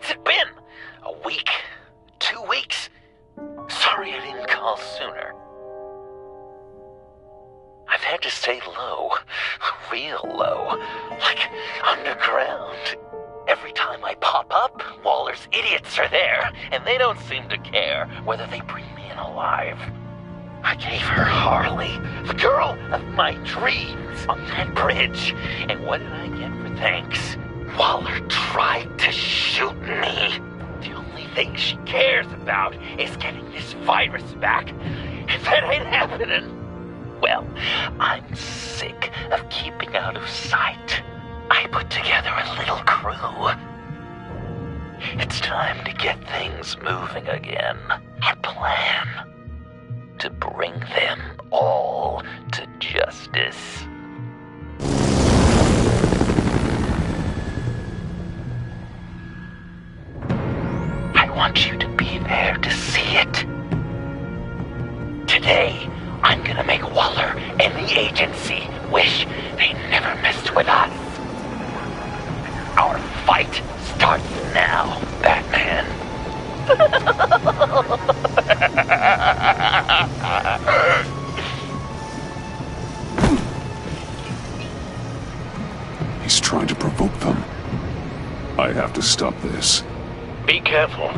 What's it been? A week? 2 weeks? Sorry I didn't call sooner. I've had to stay low. Real low. Like underground. Every time I pop up, Waller's idiots are there, and they don't seem to care whether they bring me in alive. I gave her Harley, the girl of my dreams, on that bridge. And what did I get for thanks? Waller tried to shoot me. The only thing she cares about is getting this virus back. If that ain't happening, well, I'm sick of keeping out of sight. I put together a little crew. It's time to get things moving again. A plan. To bring them all to justice. I want you to be there to see it. Today, I'm gonna make Waller and the agency wish they never messed with us. Our fight starts now, Batman. He's trying to provoke them. I have to stop this. Be careful.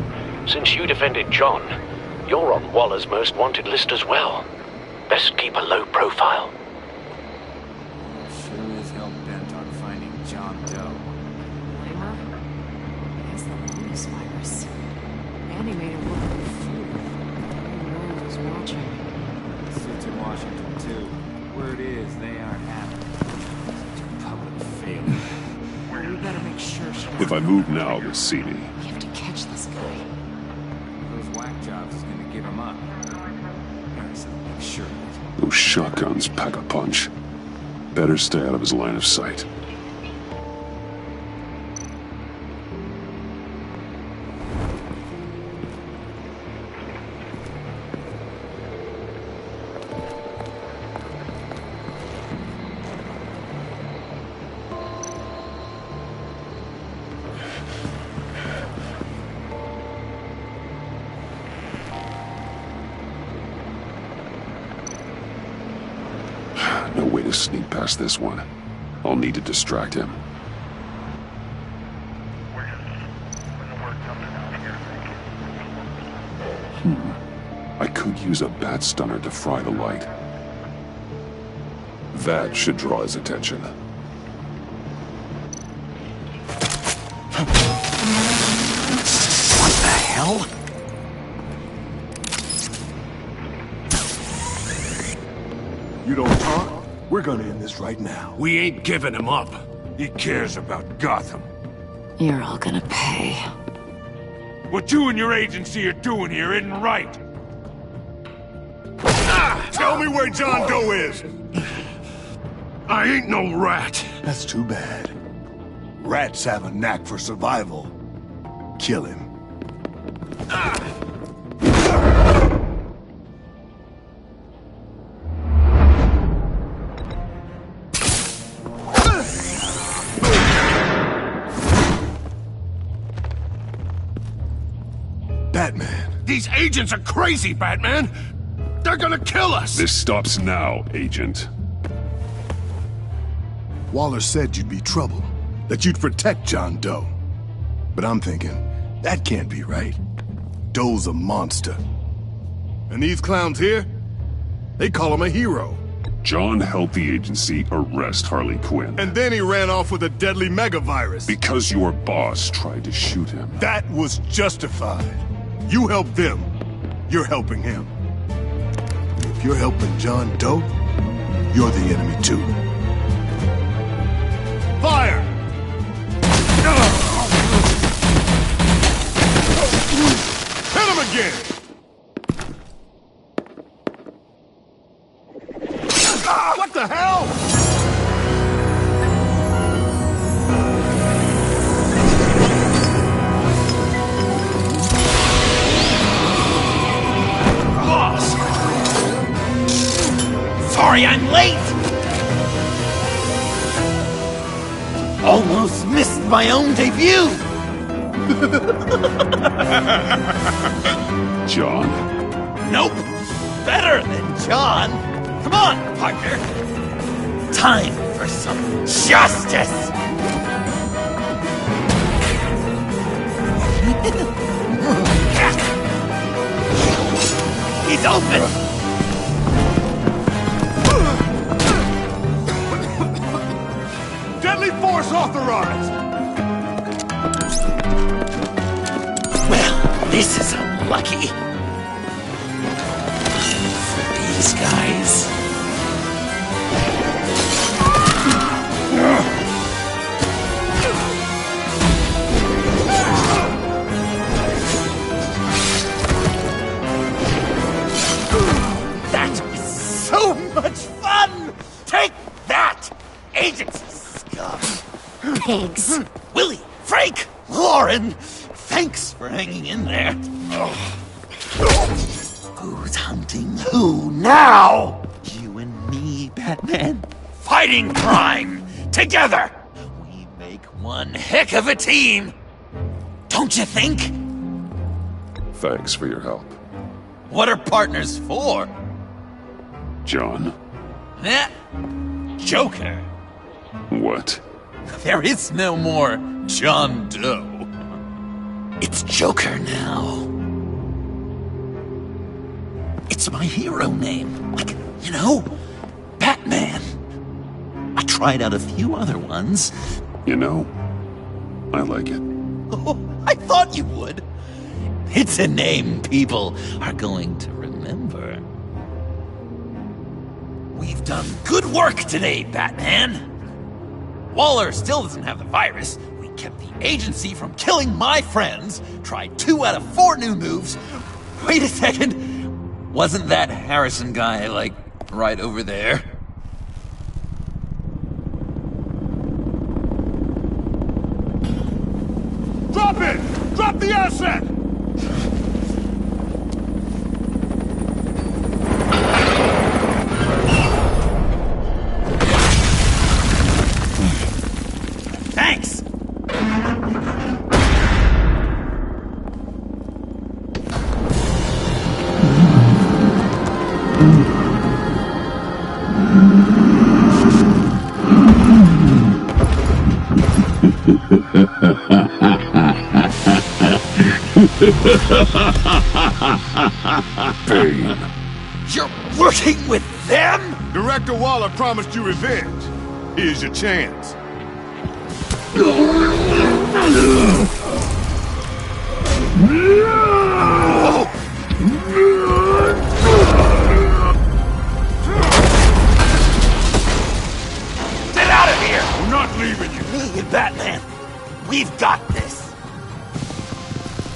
Since you defended John, you're on Waller's most wanted list as well. Best keep a low profile. Sure is hell-bent on finding John Doe. Blamer? It's the bonus virus. Andy made it look like a fool. The world was watching. Suits in Washington, too. Word is they aren't happy. Public failure. We better make sure she If I move now, they'll see me. We have to catch this guy. Those whack jobs is gonna give him up. Harrison, make sure of it. Those shotguns pack a punch. Better stay out of his line of sight. No way to sneak past this one. I'll need to distract him. I could use a bat stunner to fry the light. That should draw his attention. What the hell? You don't talk? We're gonna end this right now. We ain't giving him up. He cares about Gotham. You're all gonna pay. What you and your agency are doing here isn't right. Tell me where John Doe is! I ain't no rat. That's too bad. Rats have a knack for survival. Kill him. Batman. These agents are crazy, Batman. They're gonna kill us. This stops now, Agent. Waller said you'd be trouble, that you'd protect John Doe. But I'm thinking, that can't be right. Doe's a monster. And these clowns here, they call him a hero. John helped the agency arrest Harley Quinn. And then he ran off with a deadly megavirus. Because your boss tried to shoot him. That was justified. You helped them, you're helping him. If you're helping John Doe, you're the enemy too. Fire! Hit him again! What the hell? Boss! Sorry I'm late! Almost missed my own debut! John? Nope. Better than John. Come on, partner. Time for some justice. He's open. Deadly force authorized! Well, this is unlucky. For these guys. That was so much fun! Take that, agency scum! Pigs. Willie, Frank, Lauren, thanks for hanging in there. Who's hunting who now? You and me, Batman. Fighting crime together. We make one heck of a team. Don't you think? Thanks for your help. What are partners for? John? Eh? Joker. What? There is no more John Doe. It's Joker now. It's my hero name. Like, you know, Batman. I tried out a few other ones. You know, I like it. Oh, I thought you would. It's a name people are going to remember. We've done good work today, Batman. Waller still doesn't have the virus. We kept the agency from killing my friends. Tried 2 out of 4 new moves. Wait a second. Wasn't that Harrison guy, like, right over there? Drop it! Drop the asset! Thanks! Bane. You're working with them? Director Waller promised you revenge. Here's your chance. Get out of here! We're not leaving you. Me and Batman, we've got this.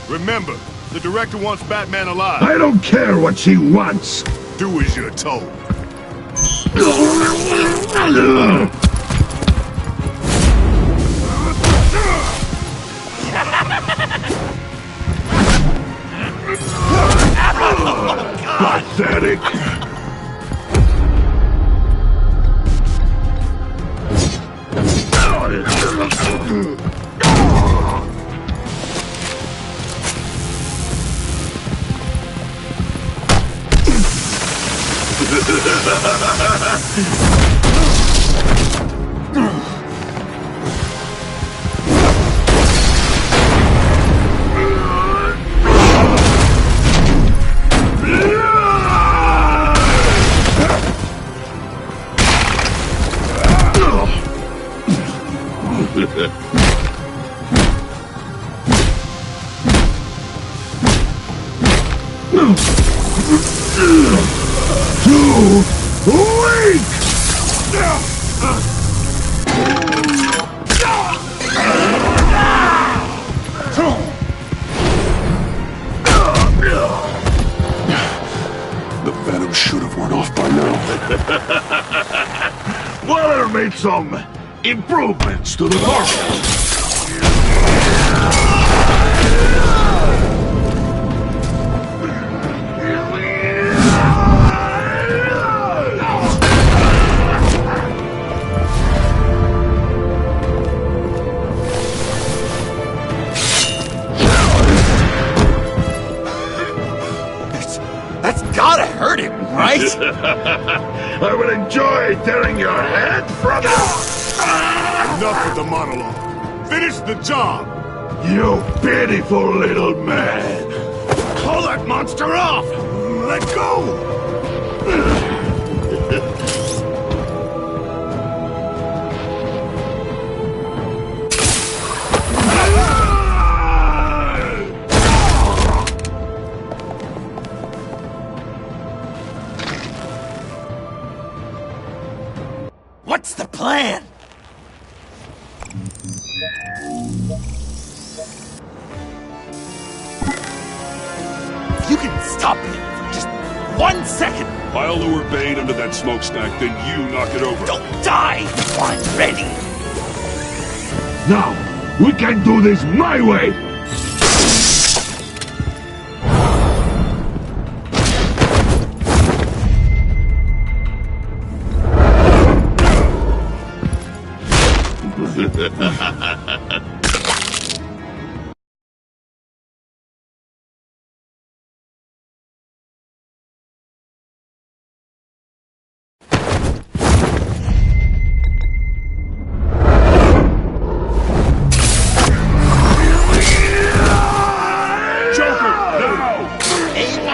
Remember, the director wants Batman alive. I don't care what she wants. Do as you're told. Pathetic. Too weak! The venom should have worn off by now. Waller made some improvements to the carcass. gotta hurt him, right? I will enjoy tearing your head from you! Enough with the monologue. Finish the job! You pitiful little man! Call that monster off! Let go! What's the plan? You can stop him for just 1 second. I'll lure Bane under that smokestack, then you knock it over. Don't die before I'm ready. Now, we can do this my way!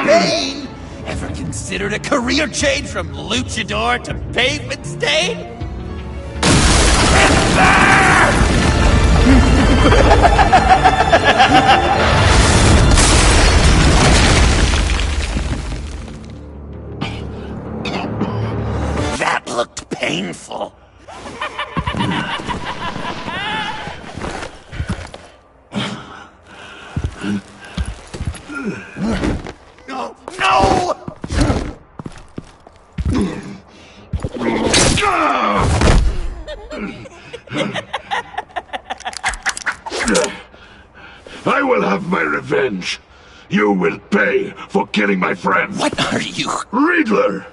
Bane! Ever considered a career change from luchador to pavement stain? That looked painful. No! No! I will have my revenge. You will pay for killing my friend. What are you? Riddler!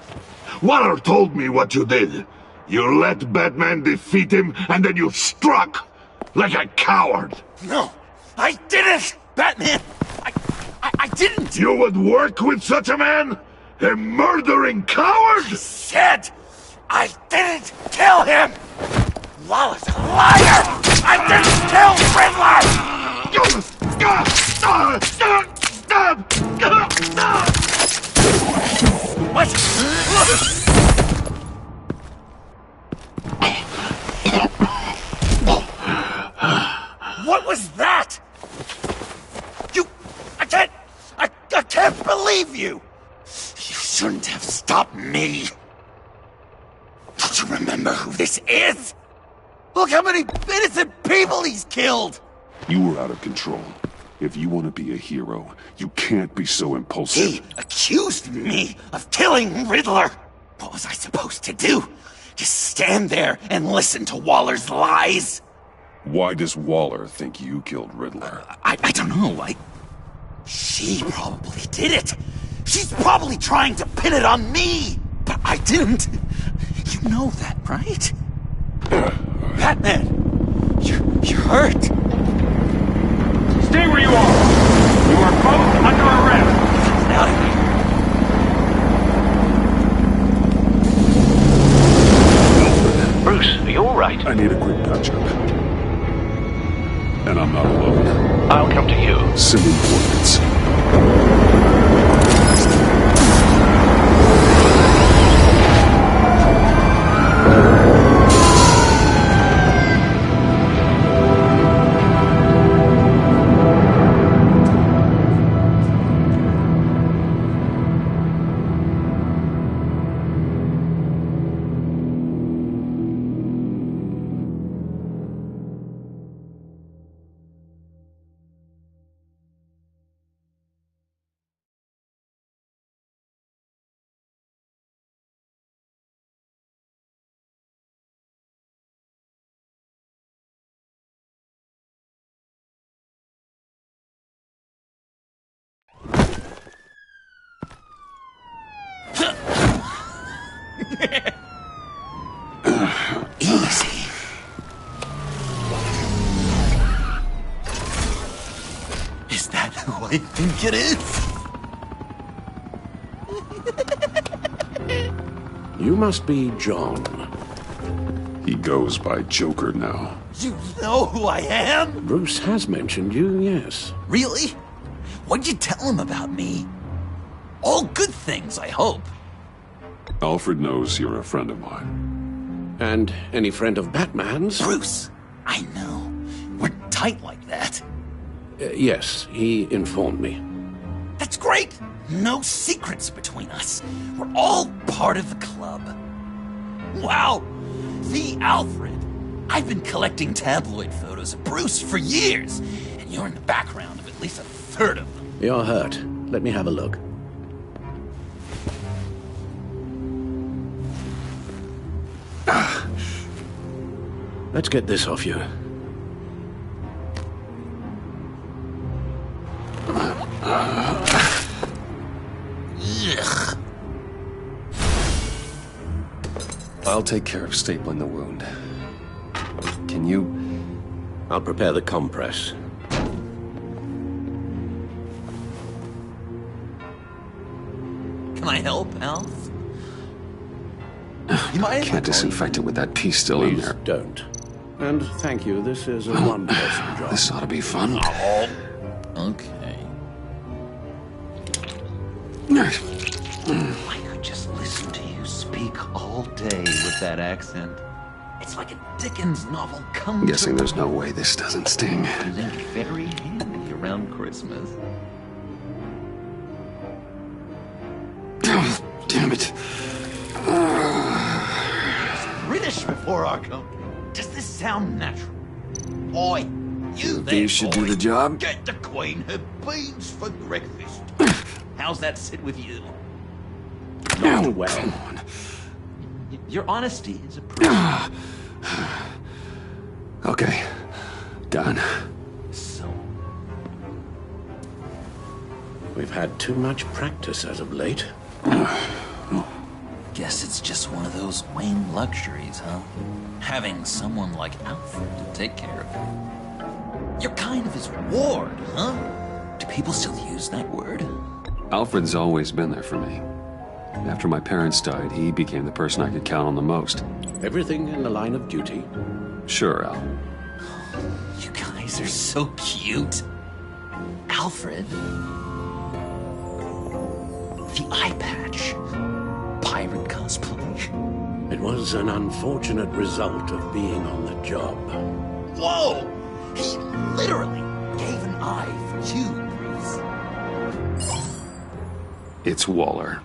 Waller told me what you did. You let Batman defeat him, and then you struck like a coward. No, I didn't! Batman! I didn't! You would work with such a man? A murdering coward? Said I didn't kill him! Waller's a liar! I didn't kill Riddler! What? What was that? I can't believe you! You shouldn't have stopped me. Don't you remember who this is? Look how many innocent people he's killed! You were out of control. If you want to be a hero, you can't be so impulsive. He accused me of killing Riddler. What was I supposed to do? Just stand there and listen to Waller's lies? Why does Waller think you killed Riddler? I don't know. She probably did it. She's probably trying to pin it on me. But I didn't. You know that, right? Batman, you're hurt. Stay where you are. You are both under arrest. Get out of here. Bruce, are you all right? I need a quick patch-up. And I'm not alone. I'll come to you. Sending coordinates. Easy. Is that who I think it is? You must be John. He goes by Joker now. You know who I am? Bruce has mentioned you, yes. Really? What'd you tell him about me? All good things, I hope. Alfred knows you're a friend of mine. And any friend of Batman's? Bruce, I know. We're tight like that. Yes, he informed me. That's great! No secrets between us. We're all part of the club. Wow! The Alfred! I've been collecting tabloid photos of Bruce for years, and you're in the background of at least a third of them. You're hurt. Let me have a look. Let's get this off you. Ugh. I'll take care of stapling the wound. Can you? I'll prepare the compress. Can I help, Alf? You I can't disinfect it with that piece still in Please there. don't. And thank you, this is a one-person job. This ought to be fun. Okay. I could just listen to you speak all day with that accent. It's like a Dickens novel come I'm guessing to there's no way this doesn't sting. And then very handy around Christmas. Oh, damn it. British before our country. Does this sound natural? Boy, you there, These should do boy. the job. Get the Queen her beans for breakfast. How's that sit with you? Not well. Come on. Your honesty is appreciated. Okay. Done. So, We've had too much practice as of late. Guess it's just one of those Wayne luxuries, huh? Having someone like Alfred to take care of you. You're kind of his ward, huh? Do people still use that word? Alfred's always been there for me. After my parents died, he became the person I could count on the most. Everything in the line of duty. Sure, Al. You guys are so cute. Alfred. The eye patch. Pirate cosplay. It was an unfortunate result of being on the job. Whoa! He literally gave an eye for you, Bruce. It's Waller.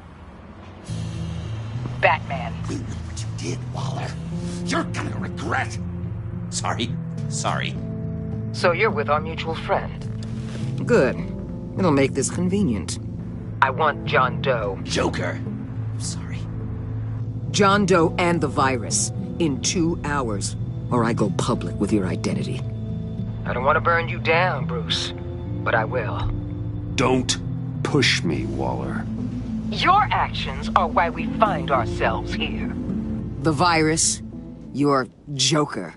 Batman. We know what you did, Waller. You're gonna regret. Sorry. So you're with our mutual friend. Good. It'll make this convenient. I want John Doe. Joker. Sorry. John Doe and the virus in 2 hours, or I go public with your identity. I don't want to burn you down, Bruce, but I will. Don't push me, Waller. Your actions are why we find ourselves here. The virus, your Joker,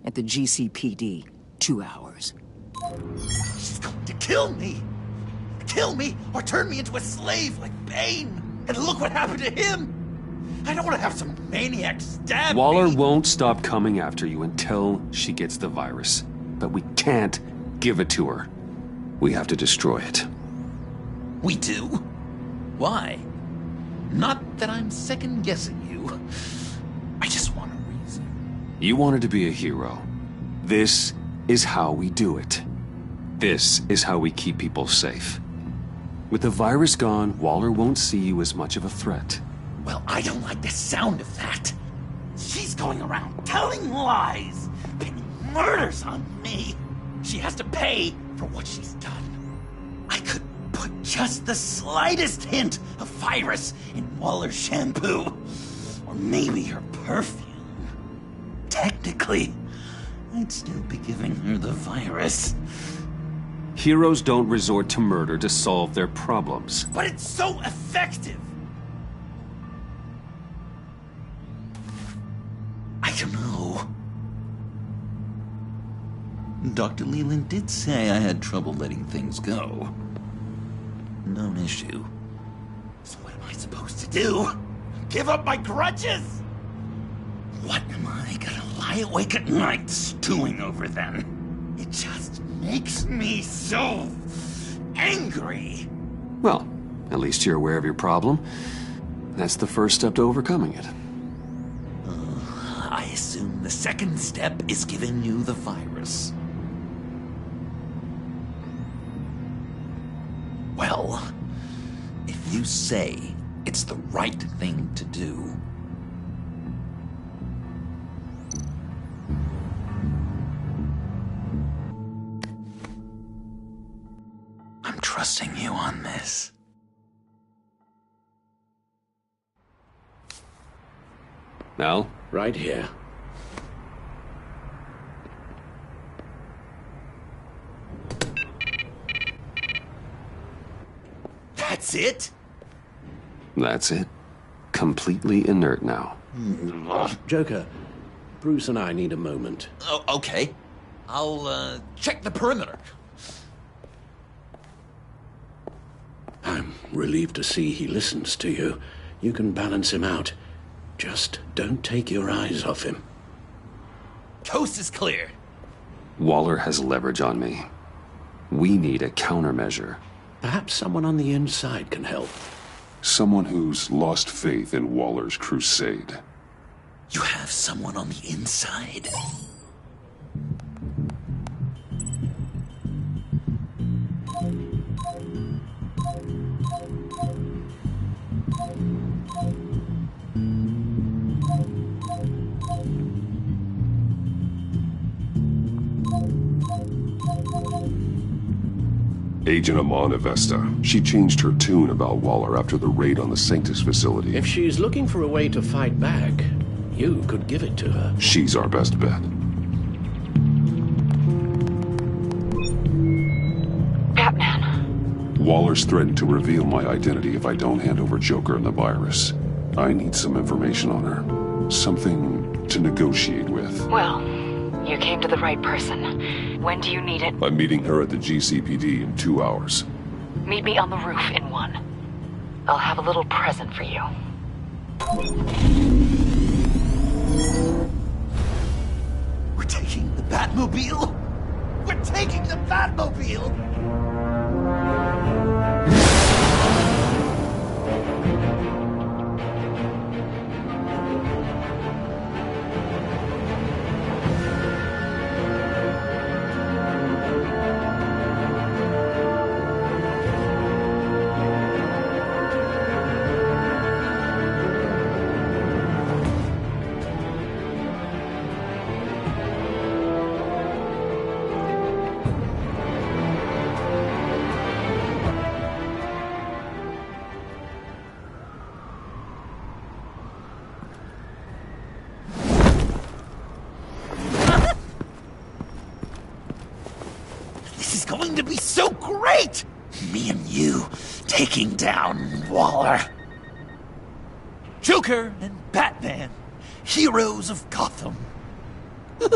at the GCPD, 2 hours. She's going to kill me. Kill me or turn me into a slave like Bane. And look what happened to him. I don't want to have some maniac stab Waller me. won't stop coming after you until she gets the virus. But we can't give it to her. We have to destroy it. We do? Why? Not that I'm second-guessing you. I just want a reason. You wanted to be a hero. This is how we do it. This is how we keep people safe. With the virus gone, Waller won't see you as much of a threat. Well, I don't like the sound of that. She's going around telling lies, pinning murders on me. She has to pay for what she's done. I could put just the slightest hint of virus in Waller's shampoo. Or maybe her perfume. Technically, I'd still be giving her the virus. Heroes don't resort to murder to solve their problems. But it's so effective! I don't know. Dr. Leland did say I had trouble letting things go. Known issue. So what am I supposed to do? Give up my grudges? What am I gonna lie awake at night stewing over then? It just makes me so angry. Well, at least you're aware of your problem. That's the first step to overcoming it. I assume the second step is giving you the virus. Well, if you say it's the right thing to do, I'm trusting you on this. Al? Right here. That's it? That's it. Completely inert now. Joker, Bruce and I need a moment. Oh, okay. I'll, check the perimeter. I'm relieved to see he listens to you. You can balance him out. Just don't take your eyes off him. Coast is clear. Waller has leverage on me. We need a countermeasure. Perhaps someone on the inside can help. Someone who's lost faith in Waller's crusade. You have someone on the inside? Agent Amana Vesta. She changed her tune about Waller after the raid on the Sanctus facility. If she's looking for a way to fight back, you could give it to her. She's our best bet. Batman. Waller's threatened to reveal my identity if I don't hand over Joker and the virus. I need some information on her. Something to negotiate with. Well, you came to the right person. When do you need it? I'm meeting her at the GCPD in 2 hours. Meet me on the roof in 1. I'll have a little present for you. We're taking the Batmobile? We're taking the Batmobile! Going to be so great! Me and you taking down Waller. Joker and Batman, heroes of Gotham. We're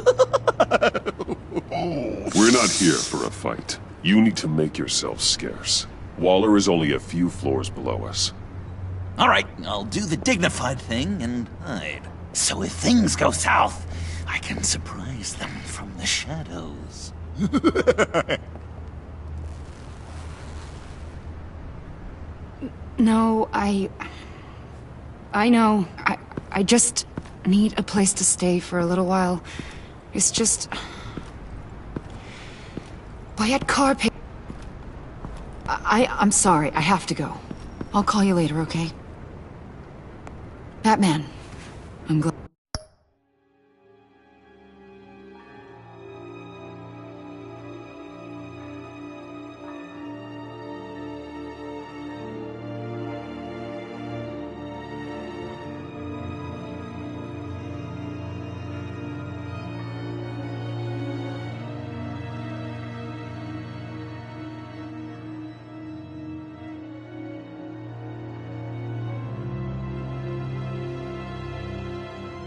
not here for a fight. You need to make yourself scarce. Waller is only a few floors below us. All right, I'll do the dignified thing and hide. So if things go south, I can surprise them from the shadows. No, I know. I just need a place to stay for a little while. It's just... I had car pay... I'm sorry, I have to go. I'll call you later, okay? Batman, I'm glad...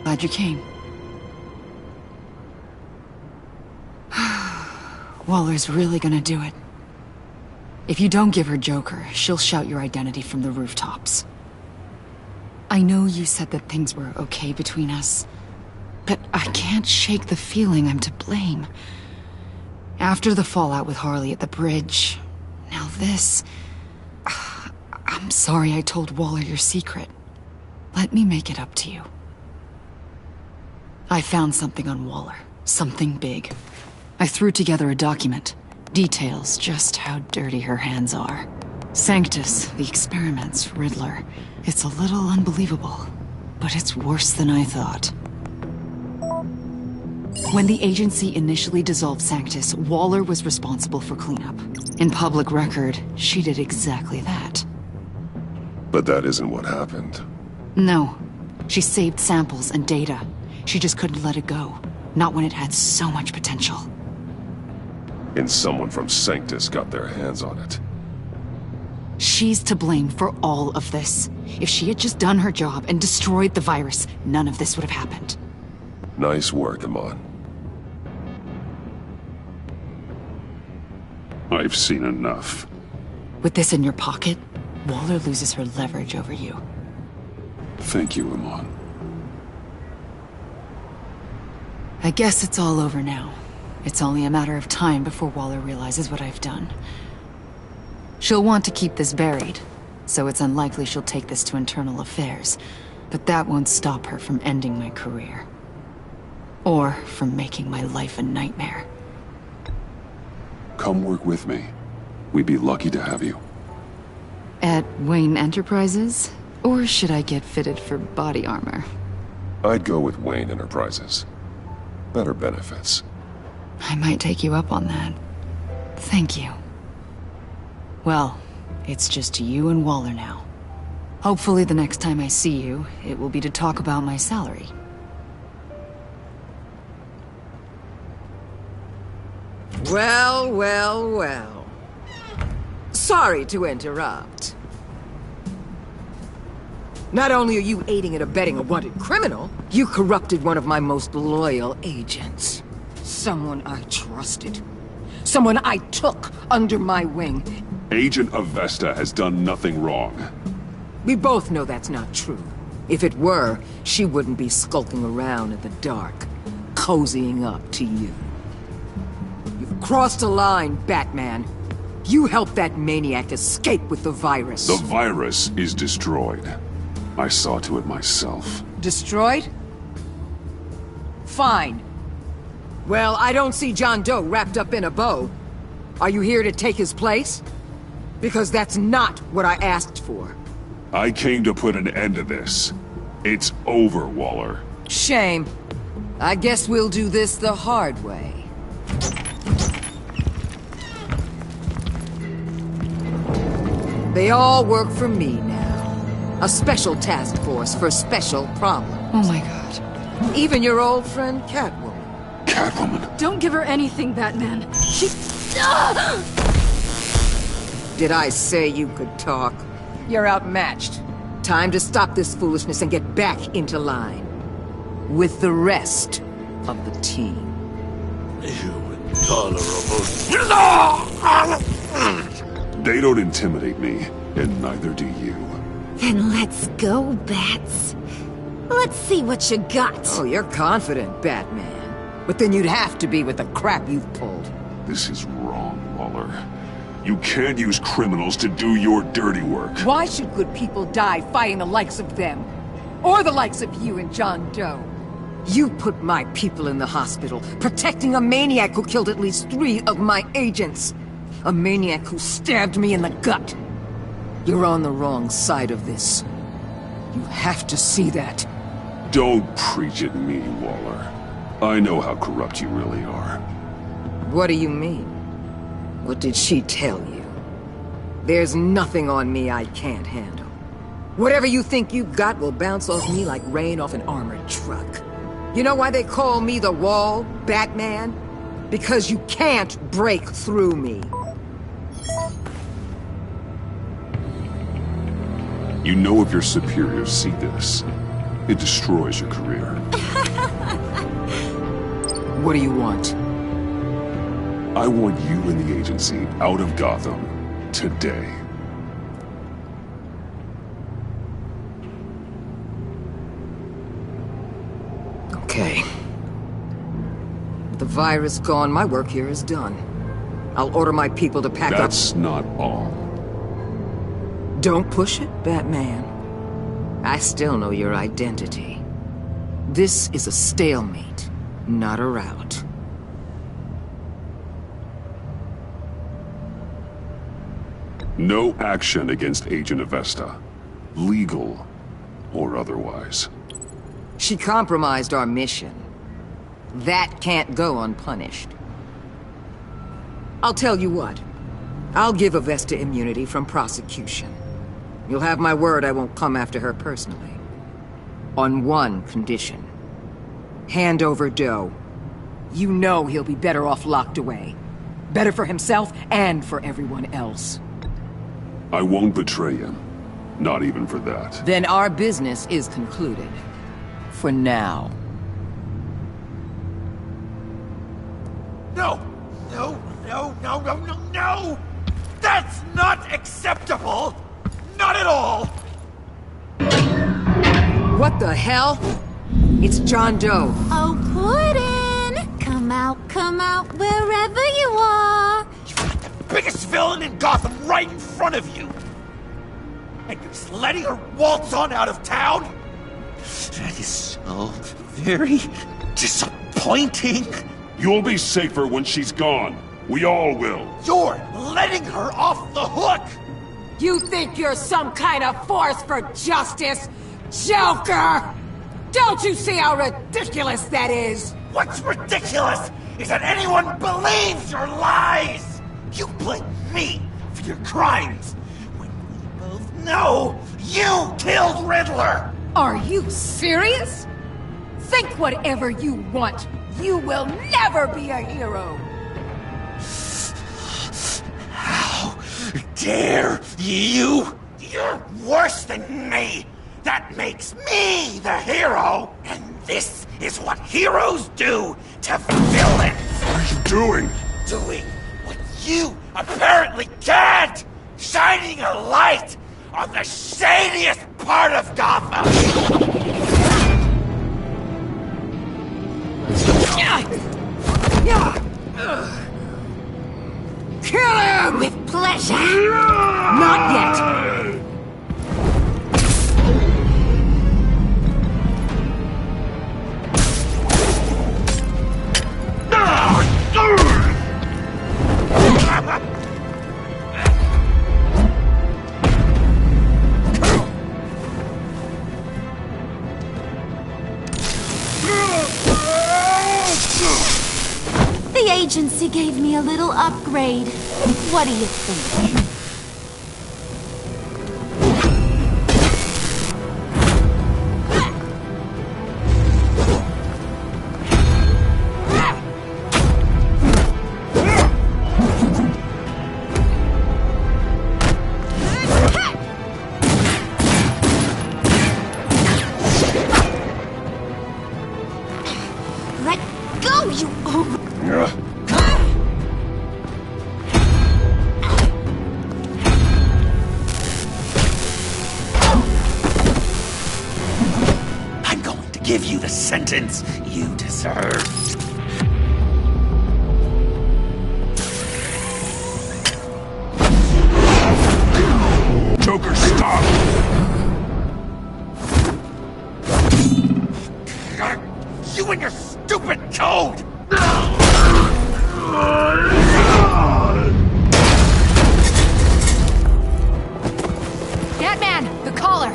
Glad you came. Waller's really gonna do it. If you don't give her Joker, she'll shout your identity from the rooftops. I know you said that things were okay between us, but I can't shake the feeling I'm to blame. After the fallout with Harley at the bridge, now this... I'm sorry I told Waller your secret. Let me make it up to you. I found something on Waller. Something big. I threw together a document. Details just how dirty her hands are. Sanctus, the experiments, Riddler. It's a little unbelievable, but it's worse than I thought. When the agency initially dissolved Sanctus, Waller was responsible for cleanup. In public record, she did exactly that. But that isn't what happened. No. She saved samples and data. She just couldn't let it go. Not when it had so much potential. And someone from Sanctus got their hands on it. She's to blame for all of this. If she had just done her job and destroyed the virus, none of this would have happened. Nice work, Amon. I've seen enough. With this in your pocket, Waller loses her leverage over you. Thank you, Amon. I guess it's all over now. It's only a matter of time before Waller realizes what I've done. She'll want to keep this buried, so it's unlikely she'll take this to internal affairs. But that won't stop her from ending my career. Or from making my life a nightmare. Come work with me. We'd be lucky to have you. At Wayne Enterprises? Or should I get fitted for body armor? I'd go with Wayne Enterprises. Better benefits. I might take you up on that. Thank you. Well, it's just you and Waller now. Hopefully the next time I see you, it will be to talk about my salary. Well, well, well. Sorry to interrupt. Not only are you aiding and abetting a wanted criminal, you corrupted one of my most loyal agents. Someone I trusted. Someone I took under my wing. Agent Avesta has done nothing wrong. We both know that's not true. If it were, she wouldn't be skulking around in the dark, cozying up to you. You've crossed a line, Batman. You helped that maniac escape with the virus. The virus is destroyed. I saw to it myself. Destroyed? Fine. Well, I don't see John Doe wrapped up in a bow. Are you here to take his place? Because that's not what I asked for. I came to put an end to this. It's over, Waller. Shame. I guess we'll do this the hard way. They all work for me now. A special task force for special problems. Oh my god. Even your old friend Catwoman. Catwoman? Don't give her anything, Batman. She... Did I say you could talk? You're outmatched. Time to stop this foolishness and get back into line. With the rest of the team. You intolerable... They don't intimidate me, and neither do you. Then let's go, Bats. Let's see what you got. Oh, you're confident, Batman. But then you'd have to be with the crap you've pulled. This is wrong, Waller. You can't use criminals to do your dirty work. Why should good people die fighting the likes of them? Or the likes of you and John Doe? You put my people in the hospital, protecting a maniac who killed at least 3 of my agents. A maniac who stabbed me in the gut. You're on the wrong side of this. You have to see that. Don't preach at me, Waller. I know how corrupt you really are. What do you mean? What did she tell you? There's nothing on me I can't handle. Whatever you think you've got will bounce off me like rain off an armored truck. You know why they call me the Wall, Batman? Because you can't break through me. You know if your superiors see this, it destroys your career. What do you want? I want you and the agency out of Gotham today. the virus gone, my work here is done. I'll order my people to pack up. That's not all. Don't push it, Batman. I still know your identity. This is a stalemate, not a rout. No action against Agent Avesta. Legal or otherwise. She compromised our mission. That can't go unpunished. I'll tell you what. I'll give Avesta immunity from prosecution. You'll have my word I won't come after her personally. On one condition. Hand over Doe. You know he'll be better off locked away. Better for himself and for everyone else. I won't betray him. Not even for that. Then our business is concluded. For now. No! No, no, no, no, no, no! That's not acceptable! Not at all! What the hell? It's John Doe. Oh, Puddin'! Come out, wherever you are! You've got the biggest villain in Gotham right in front of you! And you're just letting her waltz on out of town? That is so very disappointing. You'll be safer when she's gone. We all will. You're letting her off the hook! You think you're some kind of force for justice? Joker! Don't you see how ridiculous that is? What's ridiculous is that anyone believes your lies! You blame me for your crimes, when we both know you killed Riddler! Are you serious? Think whatever you want. You will never be a hero! How dare you? You're worse than me! That makes me the hero! And this is what heroes do to villains! What are you doing? Doing what you apparently can't! Shining a light on the shadiest part of Gotham! Kill him! With pleasure! Not yet! The agency gave me a little upgrade. What do you think? Let go, you I'm going to give you the sentence you deserve. Joker, stop! You and your stupid code! Batman, the collar!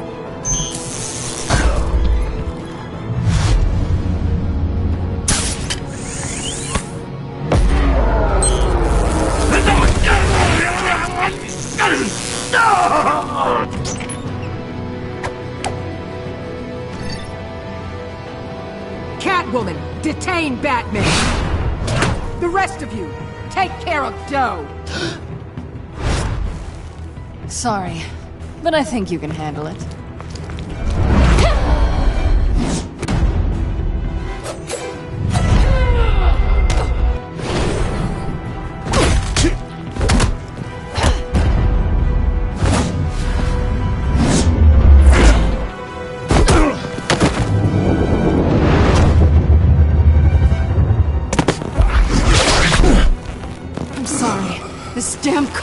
Catwoman, detain Batman! The rest of you, take care of Doe! Sorry, but I think you can handle it.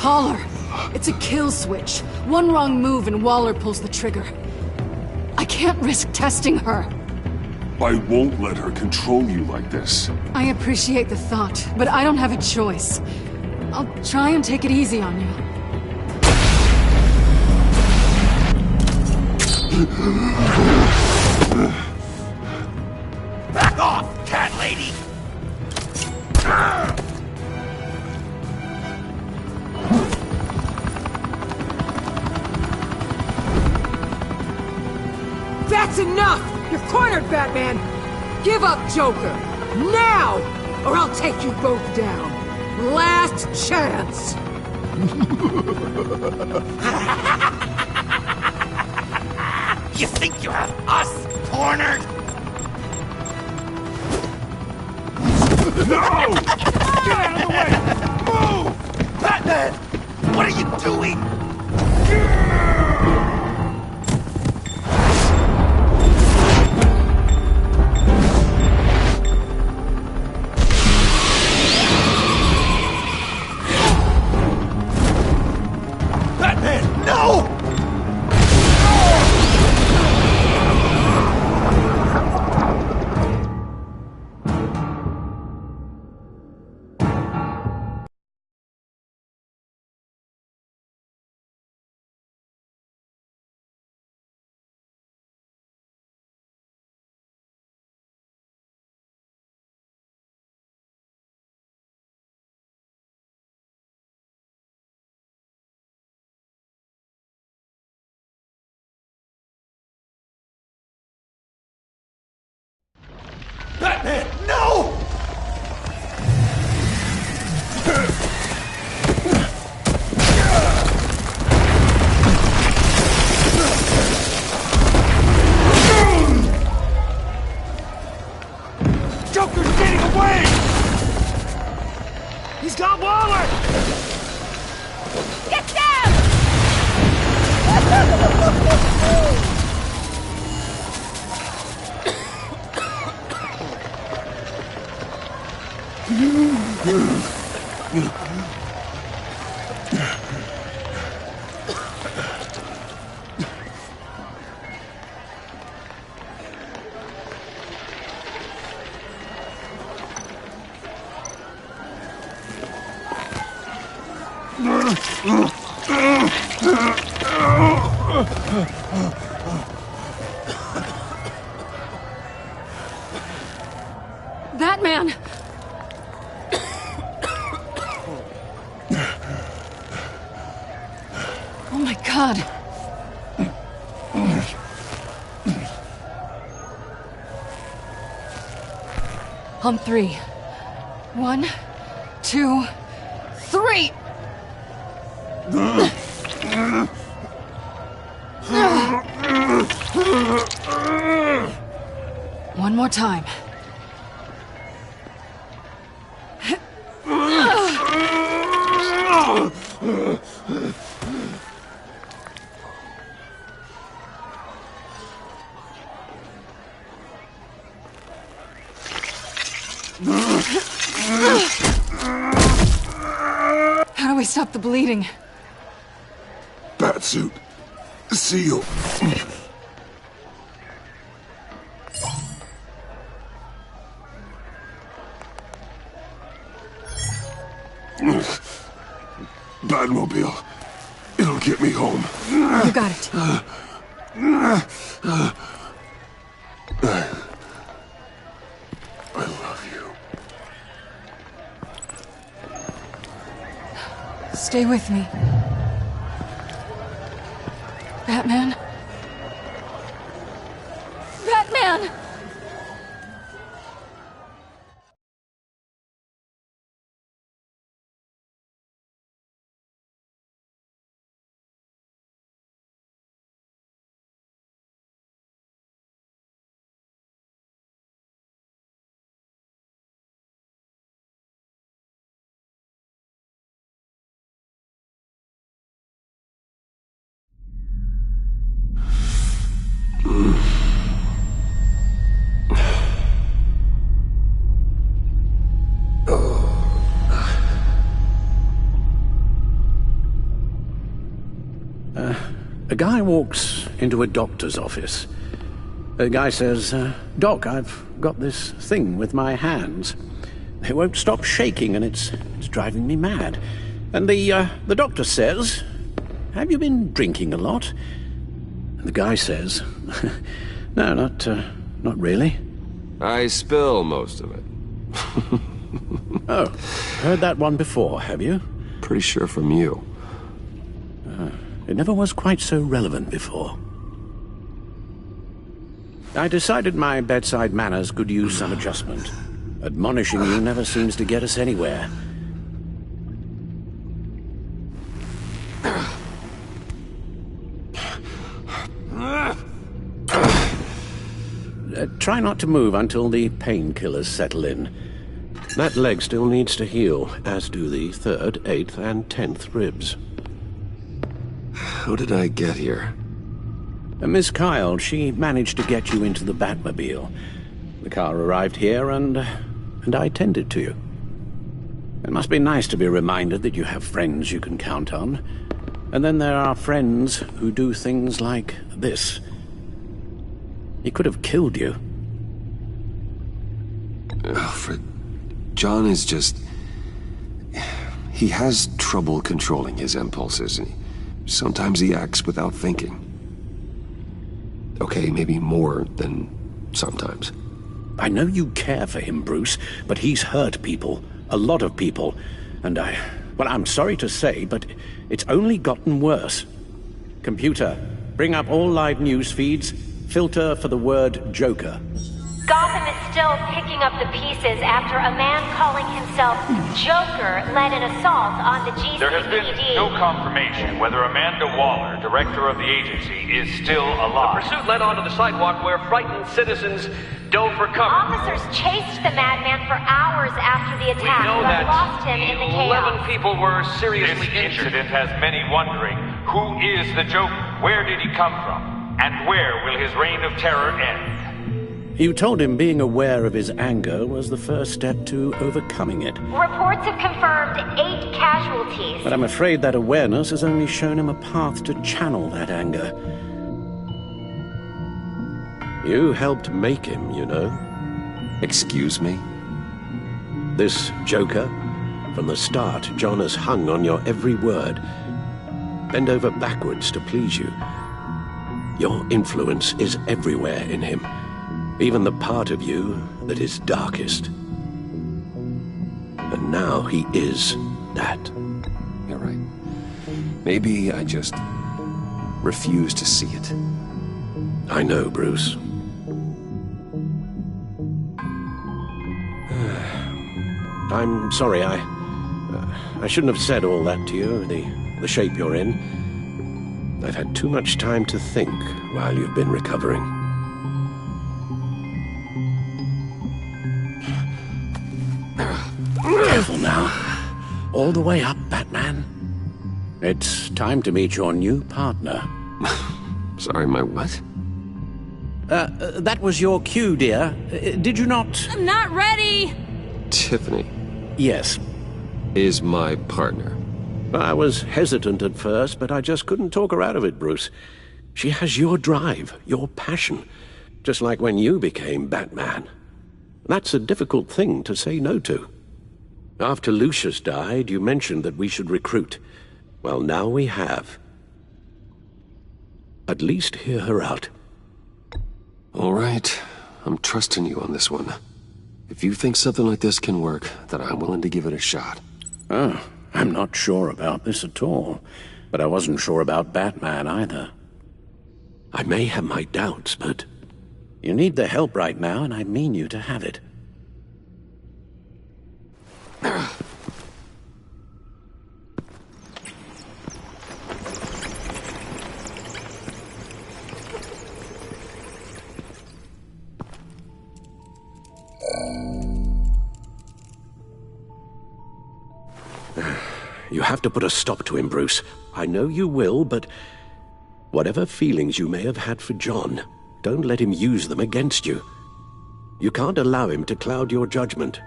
Call her. It's a kill switch. One wrong move and Waller pulls the trigger. I can't risk testing her. I won't let her control you like this. I appreciate the thought, but I don't have a choice. I'll try and take it easy on you. Back off, cat lady! That's enough! You're cornered, Batman! Give up, Joker! Now! Or I'll take you both down! Last chance! You think you have us cornered? No! Get out of the way! Move! Batman! What are you doing? Batman, no! Batman, no! Joker's getting away! He's got Waller! Get down! Batman! Oh my God. On three. 1, 2, 3! One more time. How do we stop the bleeding? Batsuit. Seal. Batmobile. It'll get me home. You got it. I love you. Stay with me. Batman? Batman! A guy walks into a doctor's office. The guy says, Doc, I've got this thing with my hands. They won't stop shaking and it's driving me mad. And the doctor says, have you been drinking a lot? And the guy says, no, not really. I spill most of it. Oh, heard that one before, have you? Pretty sure from you. It never was quite so relevant before. I decided my bedside manners could use some adjustment. Admonishing you never seems to get us anywhere. Try not to move until the painkillers settle in. That leg still needs to heal, as do the 3rd, 8th, and 10th ribs. How did I get here? Miss Kyle, she managed to get you into the Batmobile. The car arrived here, and I tended to you. It must be nice to be reminded that you have friends you can count on. And then there are friends who do things like this. He could have killed you. Alfred, John is just... He has trouble controlling his impulses. Sometimes he acts without thinking. Okay, maybe more than sometimes. I know you care for him, Bruce, but he's hurt people. A lot of people. And well, I'm sorry to say, but it's only gotten worse. Computer, bring up all live news feeds. Filter for the word Joker. Gotham is still picking up the pieces after a man calling himself Joker led an assault on the GCPD. There has been no confirmation whether Amanda Waller, director of the agency, is still alive. The pursuit led onto the sidewalk where frightened citizens dove for cover. Officers chased the madman for hours after the attack, We know but that lost him in the chaos. 11 people were seriously This injured. incident has many wondering, who is the Joker? Where did he come from? And where will his reign of terror end? You told him being aware of his anger was the first step to overcoming it. Reports have confirmed 8 casualties. But I'm afraid that awareness has only shown him a path to channel that anger. You helped make him, you know. Excuse me? This Joker, from the start, John has hung on your every word. Bend over backwards to please you. Your influence is everywhere in him. Even the part of you that is darkest. And now he is that. You're right. Maybe I just refuse to see it. I know, Bruce. I'm sorry, I shouldn't have said all that to you, the shape you're in. I've had too much time to think while you've been recovering. Careful now. All the way up, Batman. It's time to meet your new partner. Sorry, my what? That was your cue, dear. Did you not? I'm not ready! Tiffany. Yes. Is my partner. I was hesitant at first, but I just couldn't talk her out of it, Bruce. She has your drive, your passion, just like when you became Batman. That's a difficult thing to say no to. After Lucius died, you mentioned that we should recruit. Well, now we have. At least hear her out. All right. I'm trusting you on this one. If you think something like this can work, then I'm willing to give it a shot. Oh, I'm not sure about this at all. But I wasn't sure about Batman either. I may have my doubts, but you need the help right now, and I mean you to have it. You have to put a stop to him, Bruce. I know you will, but whatever feelings you may have had for John, don't let him use them against you. You can't allow him to cloud your judgment.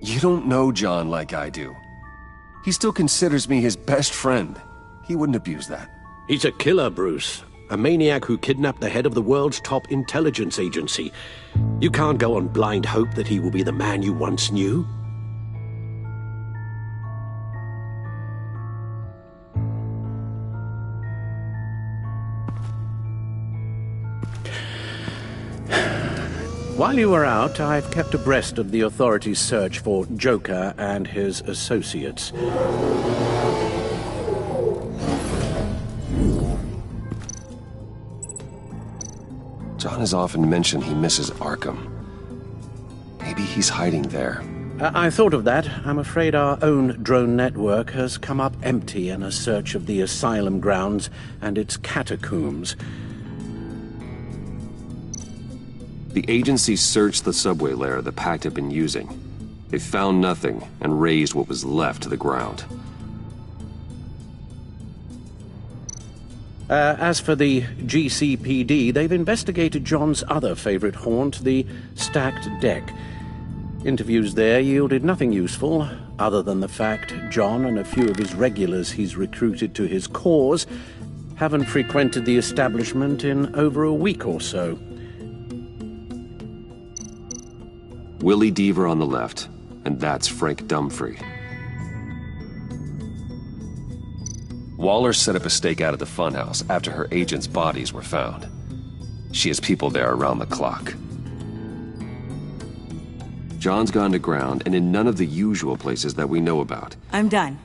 You don't know John like I do. He still considers me his best friend. He wouldn't abuse that. He's a killer, Bruce. A maniac who kidnapped the head of the world's top intelligence agency. You can't go on blind hope that he will be the man you once knew. While you were out, I've kept abreast of the authorities' search for Joker and his associates. John has often mentioned he misses Arkham. Maybe he's hiding there. I thought of that. I'm afraid our own drone network has come up empty in a search of the asylum grounds and its catacombs. The agency searched the subway layer the Pact had been using. They found nothing and razed what was left to the ground. As for the GCPD, they've investigated John's other favorite haunt, the stacked deck. Interviews there yielded nothing useful, other than the fact John and a few of his regulars he's recruited to his cause haven't frequented the establishment in over a week or so. Willie Deaver on the left, and that's Frank Dumfrey. Waller set up a stakeout at the funhouse after her agents' bodies were found. She has people there around the clock. John's gone to ground and in none of the usual places that we know about. I'm done.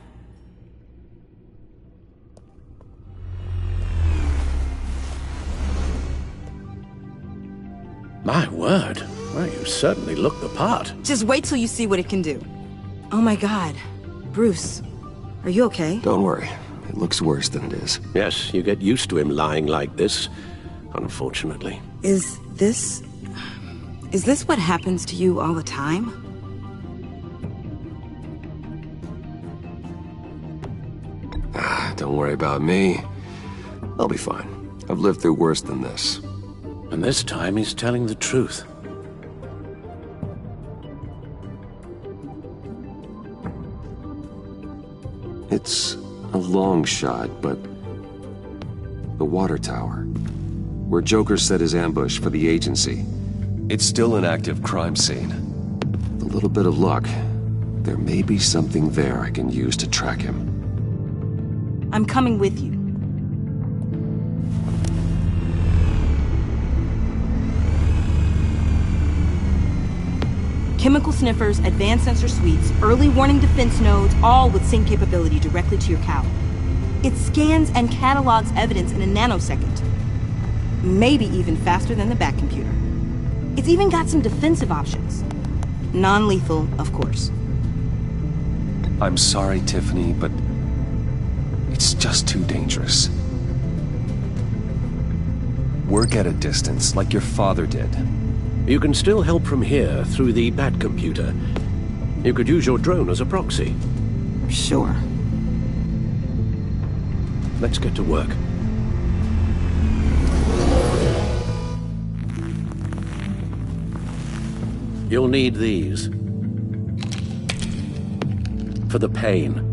My word. Well, you certainly look the part. Just wait till you see what it can do. Oh my God. Bruce, are you okay? Don't worry. It looks worse than it is. Yes, you get used to him lying like this, unfortunately. Is this what happens to you all the time? Don't worry about me. I'll be fine. I've lived through worse than this. And this time he's telling the truth. It's a long shot, but the water tower, where Joker set his ambush for the agency, it's still an active crime scene. With a little bit of luck, there may be something there I can use to track him. I'm coming with you. Chemical sniffers, advanced sensor suites, early warning defense nodes, all with sync capability directly to your cow. It scans and catalogs evidence in a nanosecond. Maybe even faster than the back computer. It's even got some defensive options. Non-lethal, of course. I'm sorry, Tiffany, but it's just too dangerous. Work at a distance, like your father did. You can still help from here through the Bat computer. You could use your drone as a proxy. Sure. Let's get to work. You'll need these. For the pain.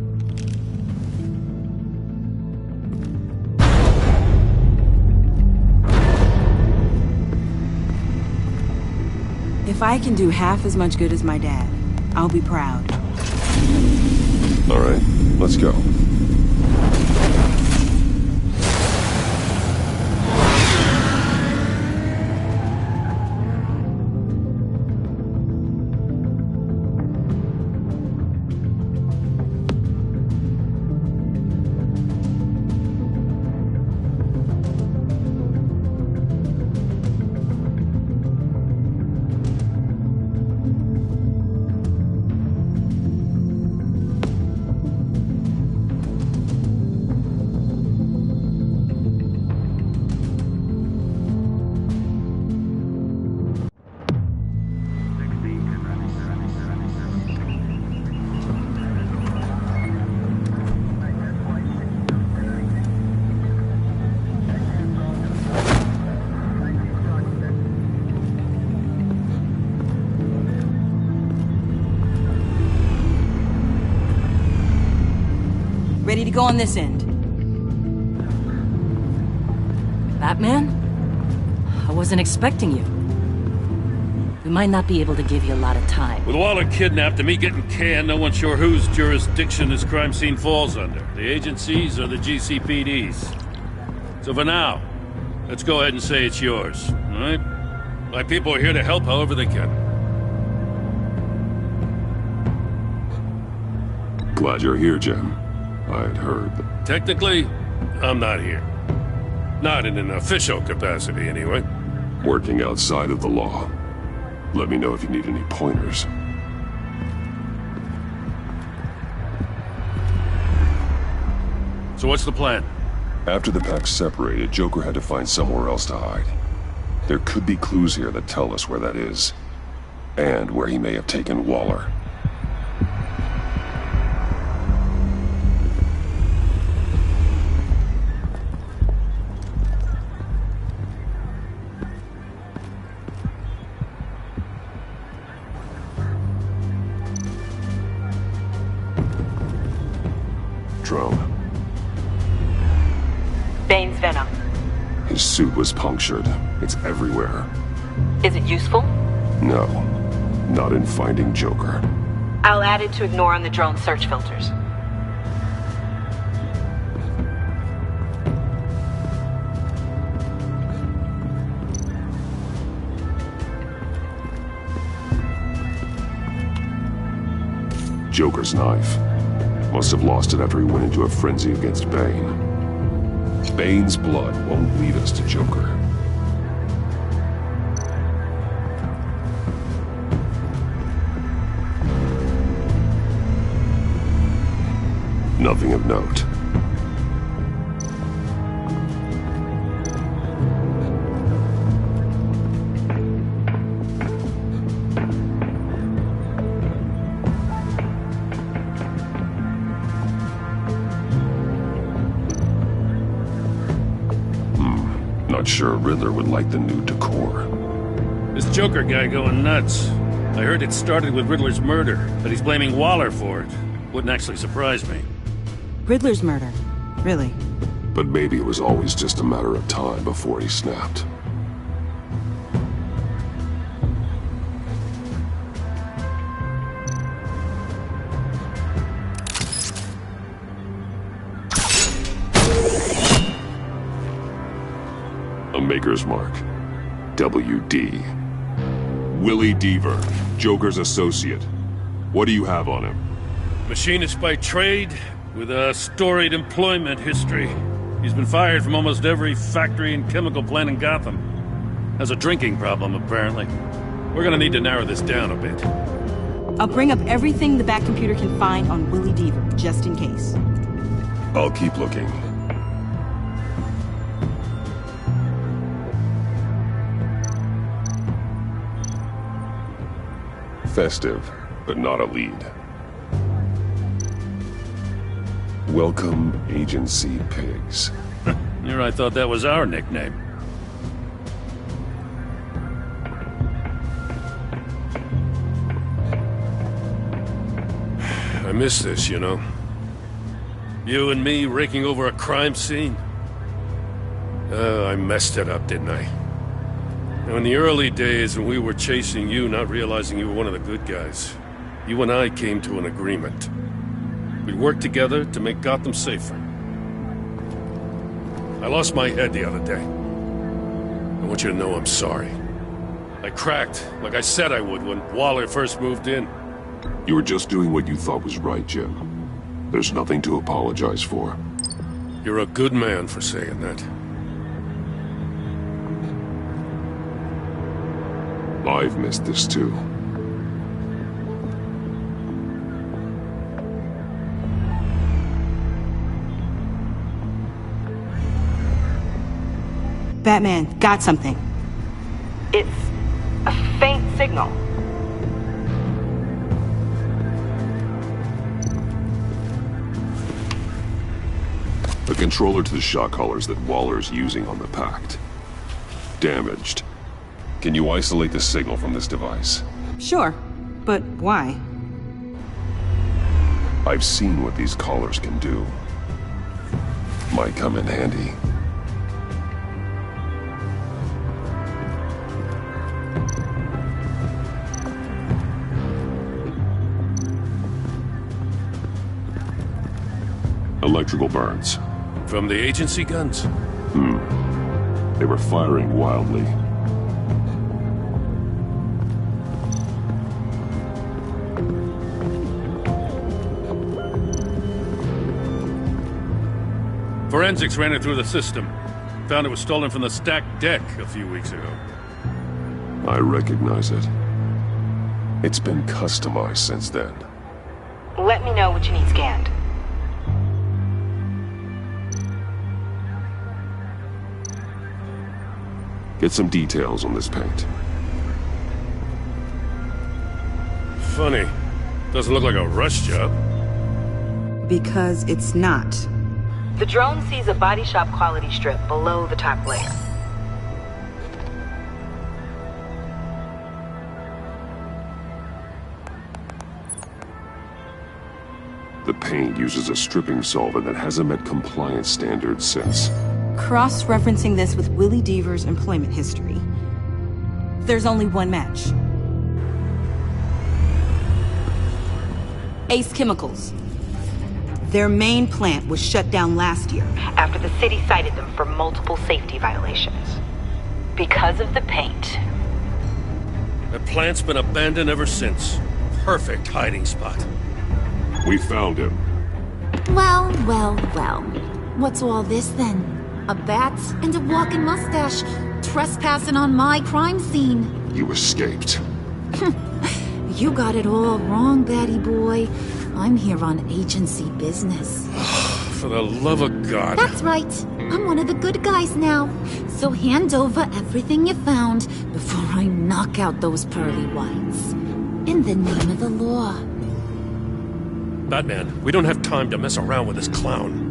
If I can do half as much good as my dad, I'll be proud. All right, let's go. Ready to go on this end. Batman? I wasn't expecting you. We might not be able to give you a lot of time. With Waller kidnapped and me getting canned, no one's sure whose jurisdiction this crime scene falls under. The agencies or the GCPD's. So for now, let's go ahead and say it's yours, all right? My people are here to help however they can. Glad you're here, Jim. I'd heard that... Technically, I'm not here. Not in an official capacity, anyway. Working outside of the law. Let me know if you need any pointers. So what's the plan? After the pack separated, Joker had to find somewhere else to hide. There could be clues here that tell us where that is. And where he may have taken Waller. Bane's venom. His suit was punctured. It's everywhere. Is it useful? No. Not in finding Joker. I'll add it to ignore on the drone search filters. Joker's knife. Must have lost it after he went into a frenzy against Bane. Bane's blood won't lead us to Joker. Nothing of note. Not sure Riddler would like the new decor. This Joker guy going nuts. I heard it started with Riddler's murder, but he's blaming Waller for it. Wouldn't actually surprise me. Riddler's murder? Really? But maybe it was always just a matter of time before he snapped. A Maker's Mark. WD. Willie Deaver, Joker's associate. What do you have on him? Machinist by trade, with a storied employment history. He's been fired from almost every factory and chemical plant in Gotham. Has a drinking problem, apparently. We're gonna need to narrow this down a bit. I'll bring up everything the back computer can find on Willie Deaver, just in case. I'll keep looking. Festive, but not a lead. Welcome, Agency Pigs. Here I thought that was our nickname. I miss this, you know. You and me raking over a crime scene. Oh, I messed it up, didn't I? Now, in the early days when we were chasing you, not realizing you were one of the good guys, you and I came to an agreement. We'd work together to make Gotham safer. I lost my head the other day. I want you to know I'm sorry. I cracked, like I said I would when Waller first moved in. You were just doing what you thought was right, Jim. There's nothing to apologize for. You're a good man for saying that. I've missed this too. Batman, got something. It's a faint signal. A controller to the shot collars that Waller's using on the Pact. Damaged. Can you isolate the signal from this device? Sure, but why? I've seen what these collars can do. Might come in handy. electrical burns. From the agency guns? They were firing wildly. Forensics ran it through the system. Found it was stolen from the stacked deck a few weeks ago. I recognize it. It's been customized since then. Let me know what you need scanned. Get some details on this paint. Funny. Doesn't look like a rush job. Because it's not. The drone sees a body shop quality strip below the top layer. The paint uses a stripping solvent that hasn't met compliance standards since. Cross-referencing this with Willie Deaver's employment history, there's only one match. Ace Chemicals. Their main plant was shut down last year. After the city cited them for multiple safety violations. Because of the paint. The plant's been abandoned ever since. Perfect hiding spot. We found him. Well, well, well. What's all this then? A bat and a walking mustache trespassing on my crime scene. You escaped. You got it all wrong, Batty boy. I'm here on agency business. For the love of God. That's right. I'm one of the good guys now. So hand over everything you found before I knock out those pearly whites. In the name of the law. Batman, we don't have time to mess around with this clown.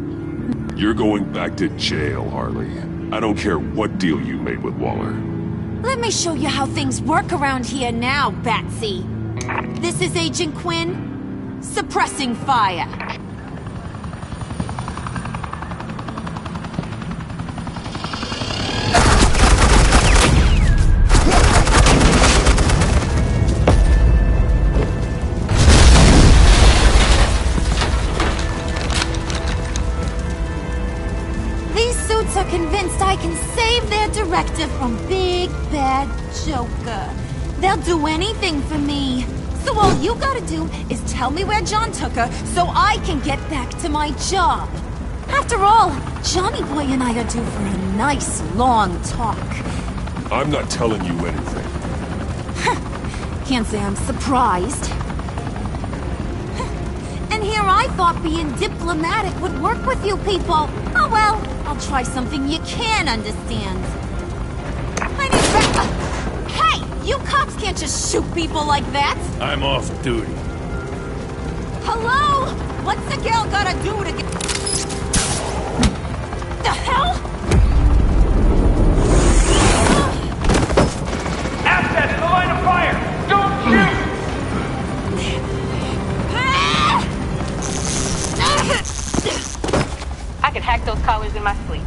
You're going back to jail, Harley. I don't care what deal you made with Waller. Let me show you how things work around here now, Batsy. This is Agent Quinn, suppressing fire. Are convinced I can save their director from Big Bad Joker. They'll do anything for me. So all you gotta do is tell me where John took her so I can get back to my job. After all, Johnny Boy and I are due for a nice long talk. I'm not telling you anything. Can't say I'm surprised. And here I thought being diplomatic would work with you people. Oh well, I'll try something you can understand. I need Hey! You cops can't just shoot people like that! I'm off duty. Hello? What's the girl gotta do to get... The hell? Access the line of fire! Don't shoot! I can hack those collars in my sleep.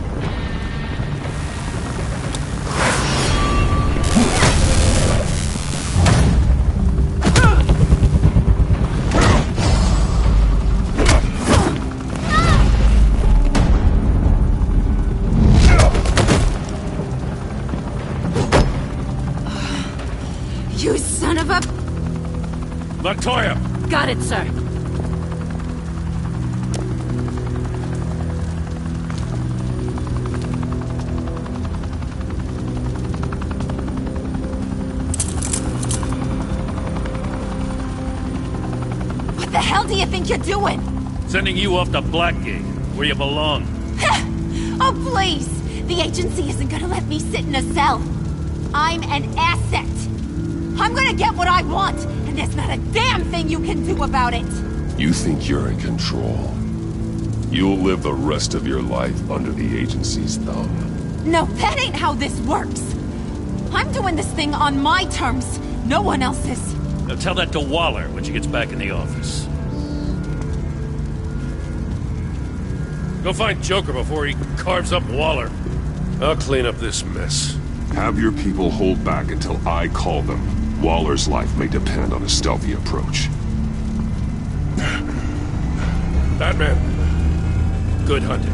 You son of a... Latoya! Got it, sir. What the hell do you think you're doing? Sending you off to Blackgate, where you belong. Oh, please! The agency isn't gonna let me sit in a cell. I'm an asset. I'm gonna get what I want, and there's not a damn thing you can do about it. You think you're in control. You'll live the rest of your life under the agency's thumb. No, that ain't how this works. I'm doing this thing on my terms. No one else's. Now tell that to Waller when she gets back in the office. Go find Joker before he carves up Waller. I'll clean up this mess. Have your people hold back until I call them. Waller's life may depend on a stealthy approach. Batman, Good hunting.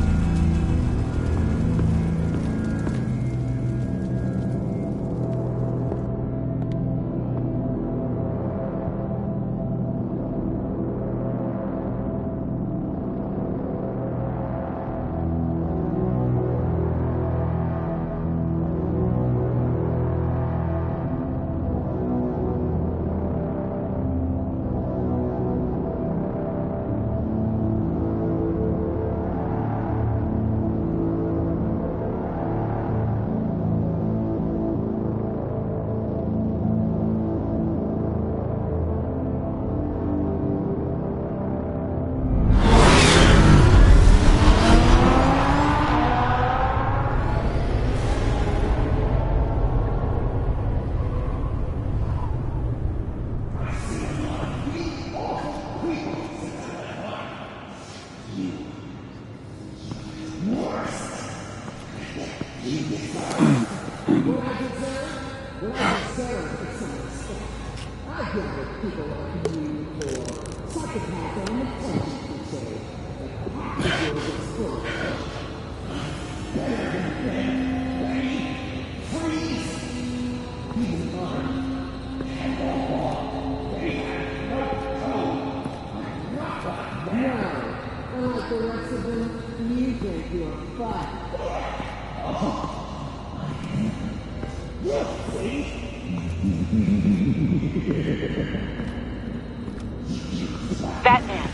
Batman.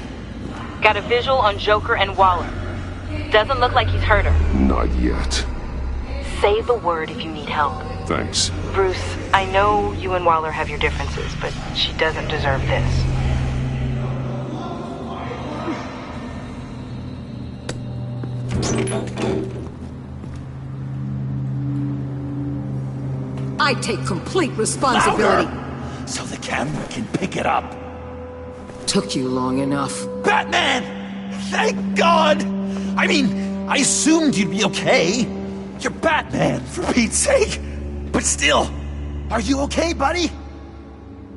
Got a visual on Joker and Waller. Doesn't look like he's hurt her. Not yet. Say the word if you need help. Thanks. Bruce, I know you and Waller have your differences, but she doesn't deserve this. I take complete responsibility. Louder, so the camera can pick it up. Took you long enough. Batman! Thank God! I mean, I assumed you'd be okay. You're Batman, for Pete's sake. But still, are you okay, buddy?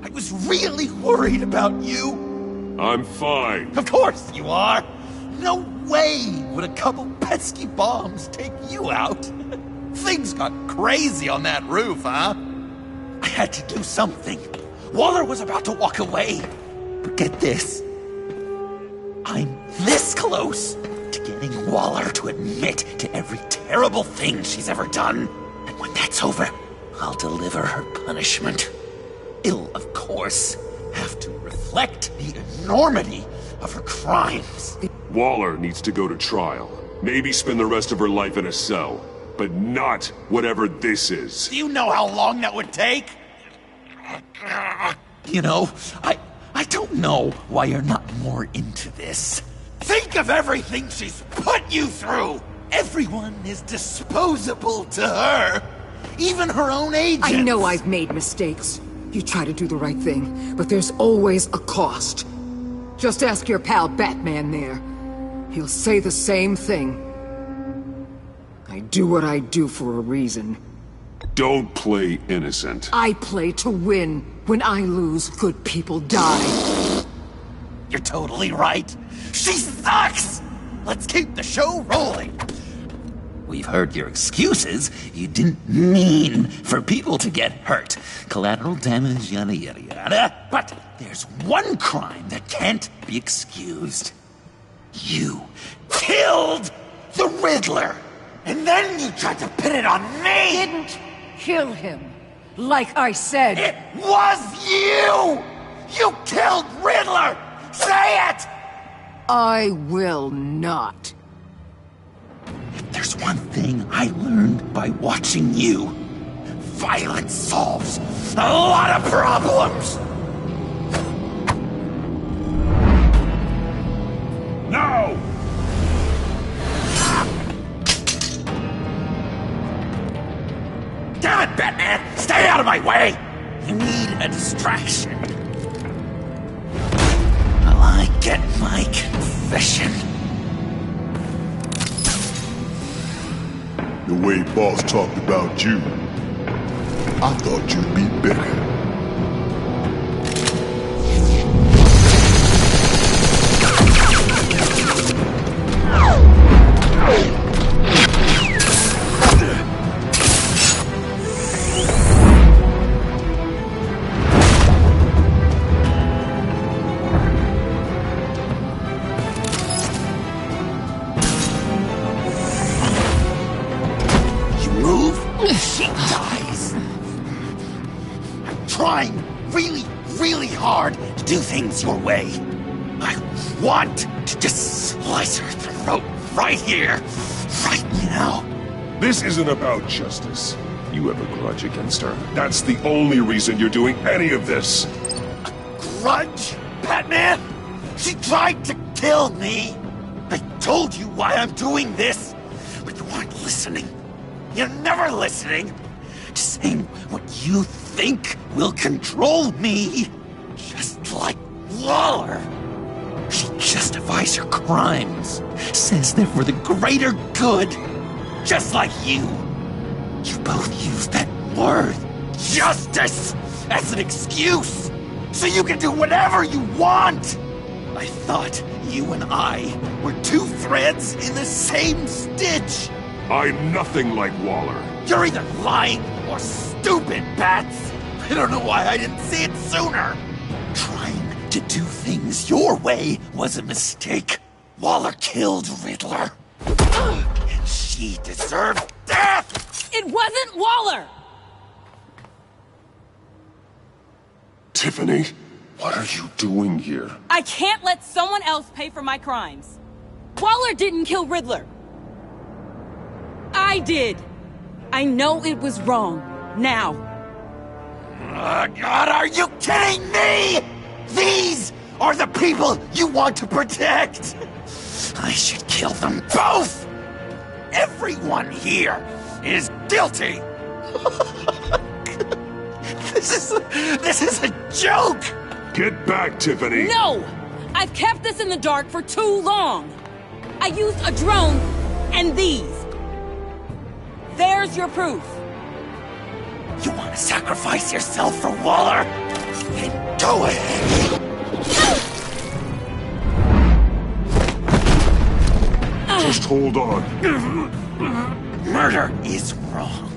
I was really worried about you. I'm fine. Of course you are. No way would a couple pesky bombs take you out. Things got crazy on that roof, huh? I had to do something. Waller was about to walk away. But get this. I'm this close to getting Waller to admit to every terrible thing she's ever done. And when that's over, I'll deliver her punishment. It'll, of course, have to reflect the enormity of her crimes. Waller needs to go to trial. Maybe spend the rest of her life in a cell. But not whatever this is. Do you know how long that would take? You know, I don't know why you're not more into this. Think of everything she's put you through! Everyone is disposable to her. Even her own agents. I know I've made mistakes. You try to do the right thing, but there's always a cost. Just ask your pal Batman there. He'll say the same thing. I do what I do for a reason. Don't play innocent. I play to win. When I lose, good people die. You're totally right. She sucks! Let's keep the show rolling. We've heard your excuses. You didn't mean for people to get hurt. Collateral damage, yada yada yada. But there's one crime that can't be excused. You killed the Riddler! And then you tried to pin it on me! Didn't kill him. Like I said. It was you! You killed Riddler! Say it! I will not. If there's one thing I learned by watching you, violence solves a lot of problems! No! Damn it, Batman! Stay out of my way! You need a distraction. While I get my confession. The way Boss talked about you, I thought you'd be bigger. Ow! she dies. I'm trying really, really hard to do things your way. I want to just slice her throat right here, right now. This isn't about justice. You have a grudge against her. That's the only reason you're doing any of this. A grudge, Batman? She tried to kill me. I told you why I'm doing this, but you aren't listening. You're never listening. Just saying what you think will control me. Just like Waller. She justifies her crimes. Says they're for the greater good. Just like you. You both use that word, justice, as an excuse. So you can do whatever you want. I thought you and I were two threads in the same stitch. I'm nothing like Waller. You're either lying or stupid, Bats. I don't know why I didn't see it sooner. Trying to do things your way was a mistake. Waller killed Riddler. And she deserved death! It wasn't Waller! Tiffany, what are you doing here? I can't let someone else pay for my crimes. Waller didn't kill Riddler. I did. I know it was wrong. Now. God, are you kidding me? These are the people you want to protect. I should kill them both. Everyone here is guilty. This is a joke. Get back, Tiffany. No! I've kept this in the dark for too long. I used a drone and these. There's your proof. You want to sacrifice yourself for Waller? Then go ahead. Just hold on. Murder is wrong.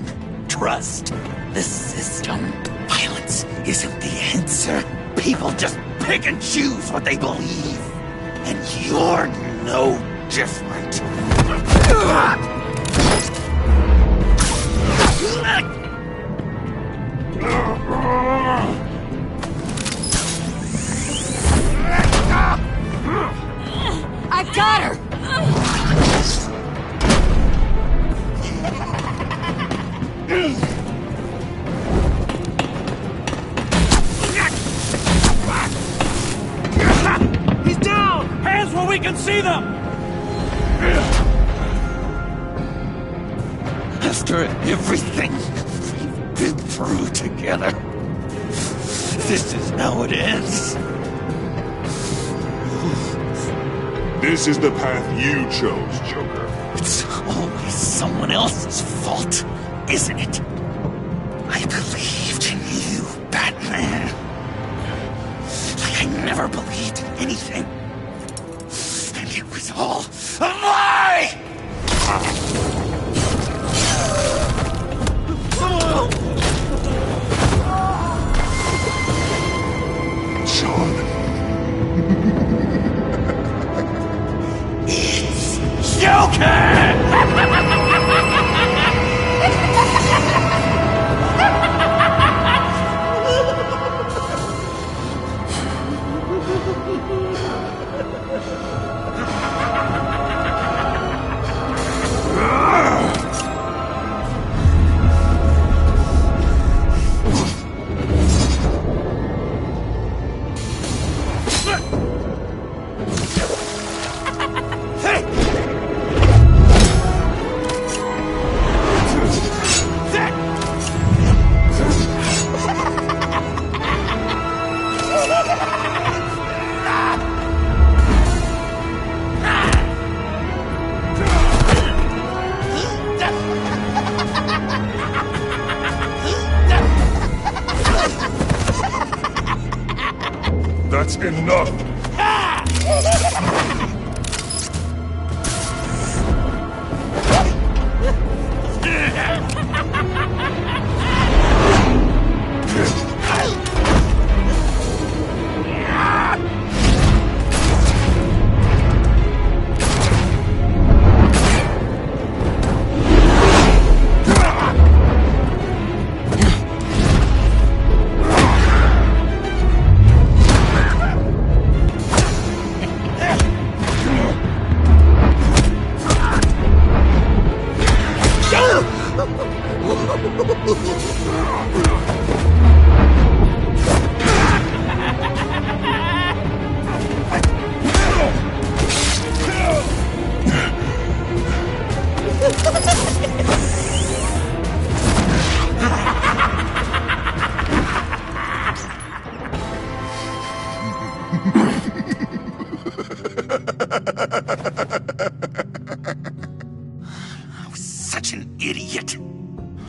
Trust the system. Violence isn't the answer. People just pick and choose what they believe. And you're no different. I got her! He's down! Hands where we can see them! After everything we've been through together, this is how it ends. This is the path you chose, Joker. It's always someone else's fault, isn't it? I believed in you, Batman. Like I never believed in anything. And it was all a lie! John. It's Joker! That's enough! such an idiot.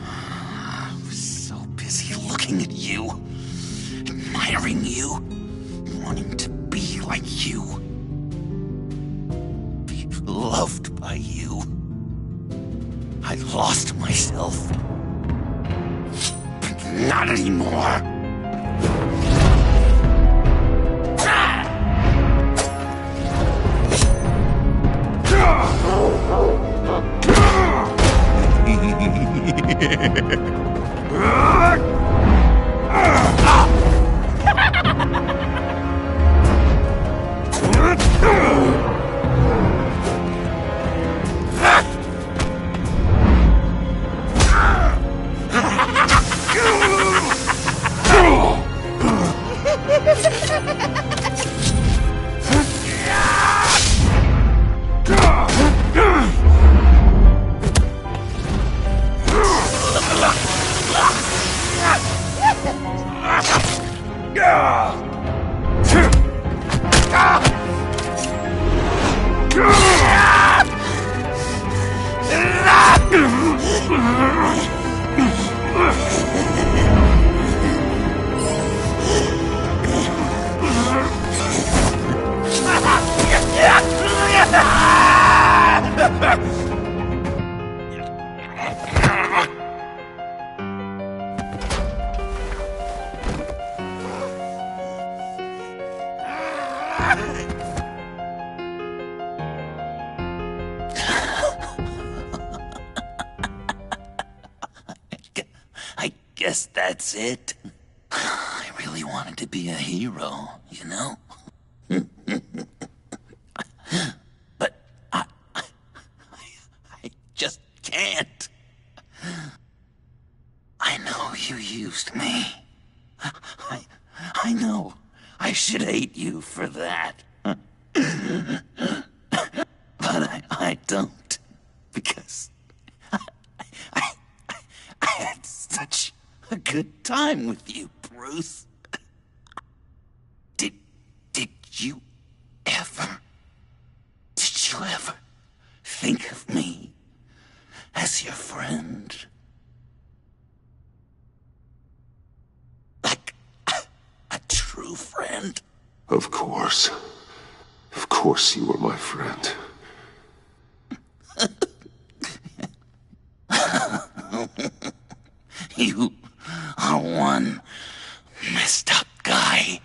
I was so busy looking at you, admiring you, wanting to be like you, be loved by you. I lost myself. But not anymore. I guess that's it. I really wanted to be a hero, you know? But I just can't. I know you used me. I know. I should hate you for that. But I don't. Because I had such a good time with you, Bruce. Did you ever think of me as your friend? Like a true friend? Of course. Of course you were my friend. You are one messed up guy.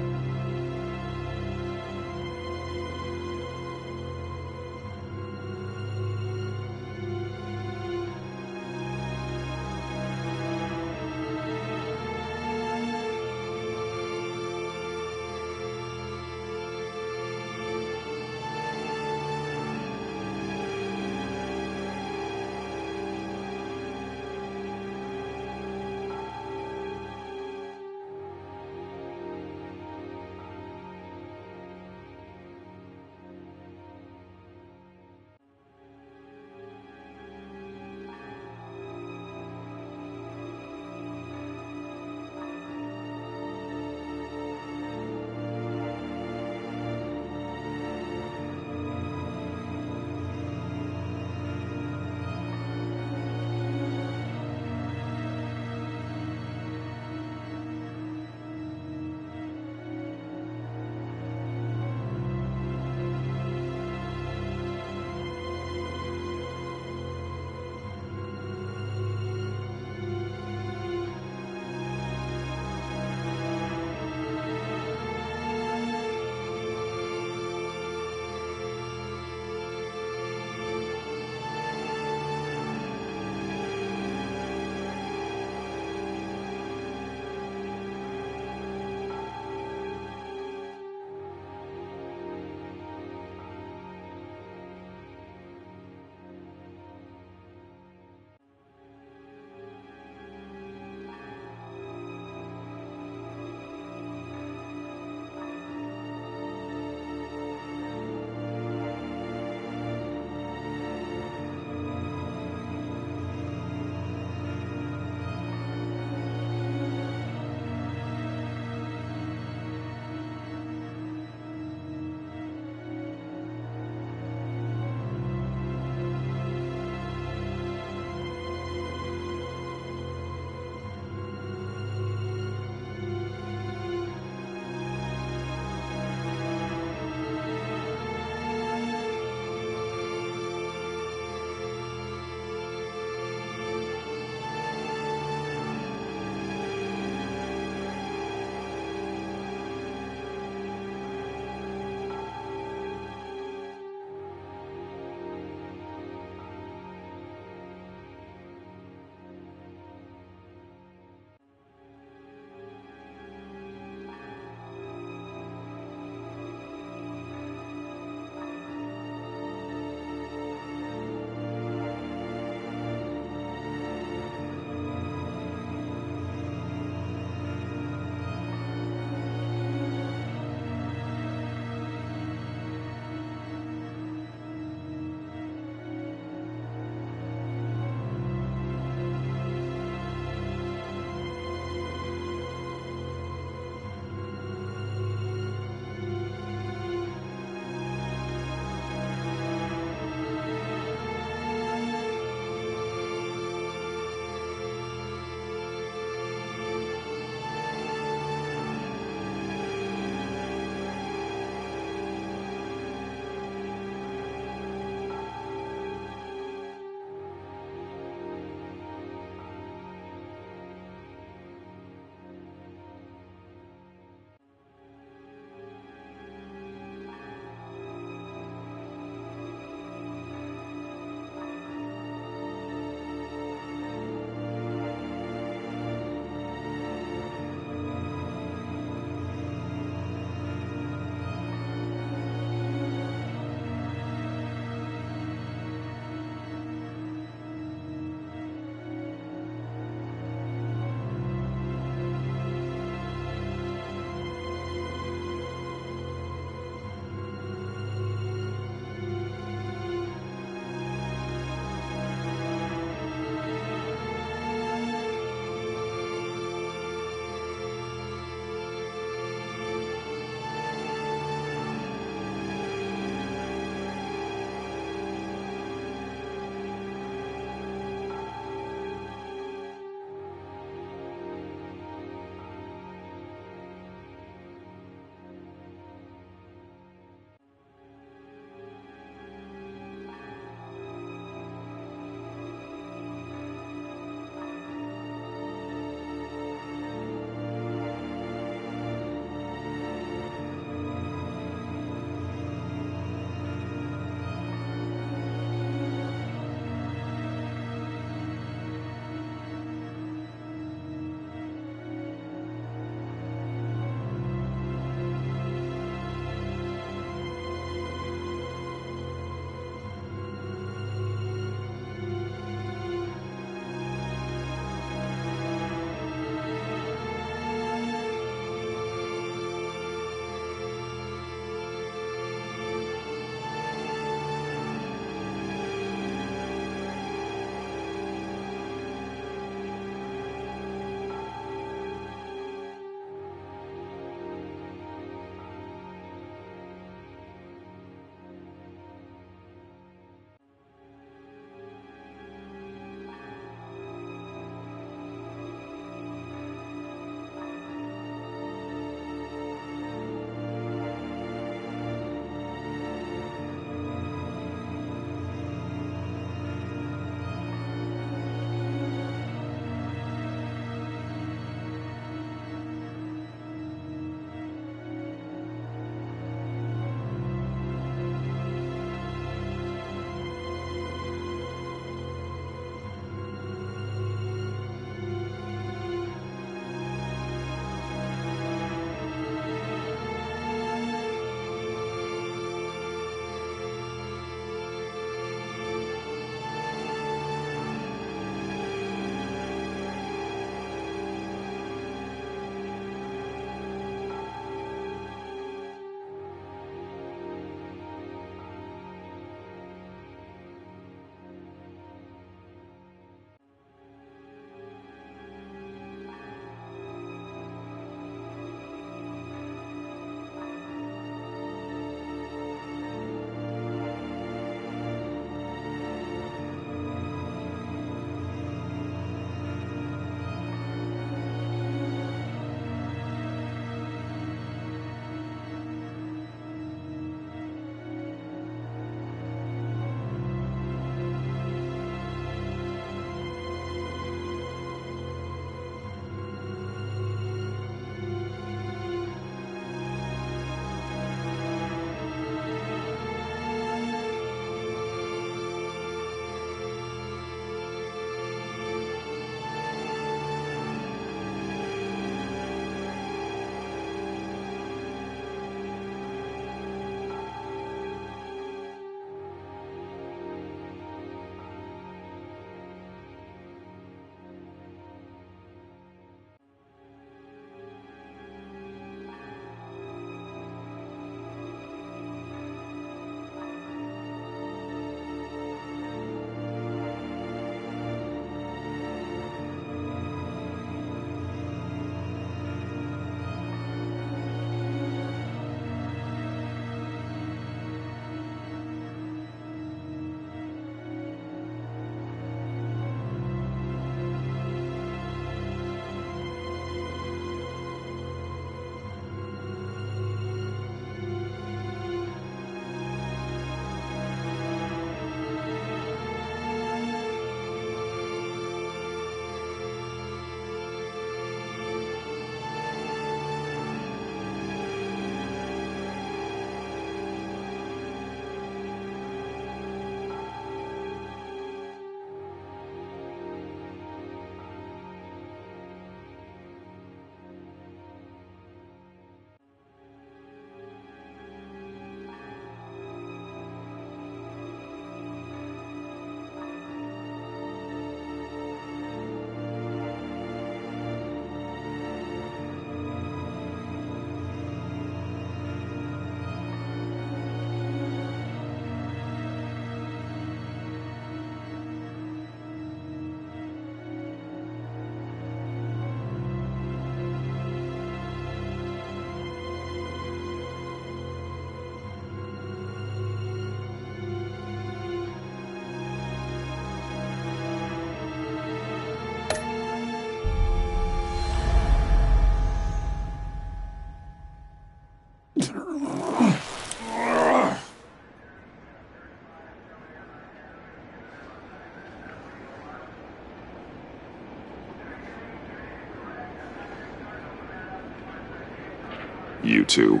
You too.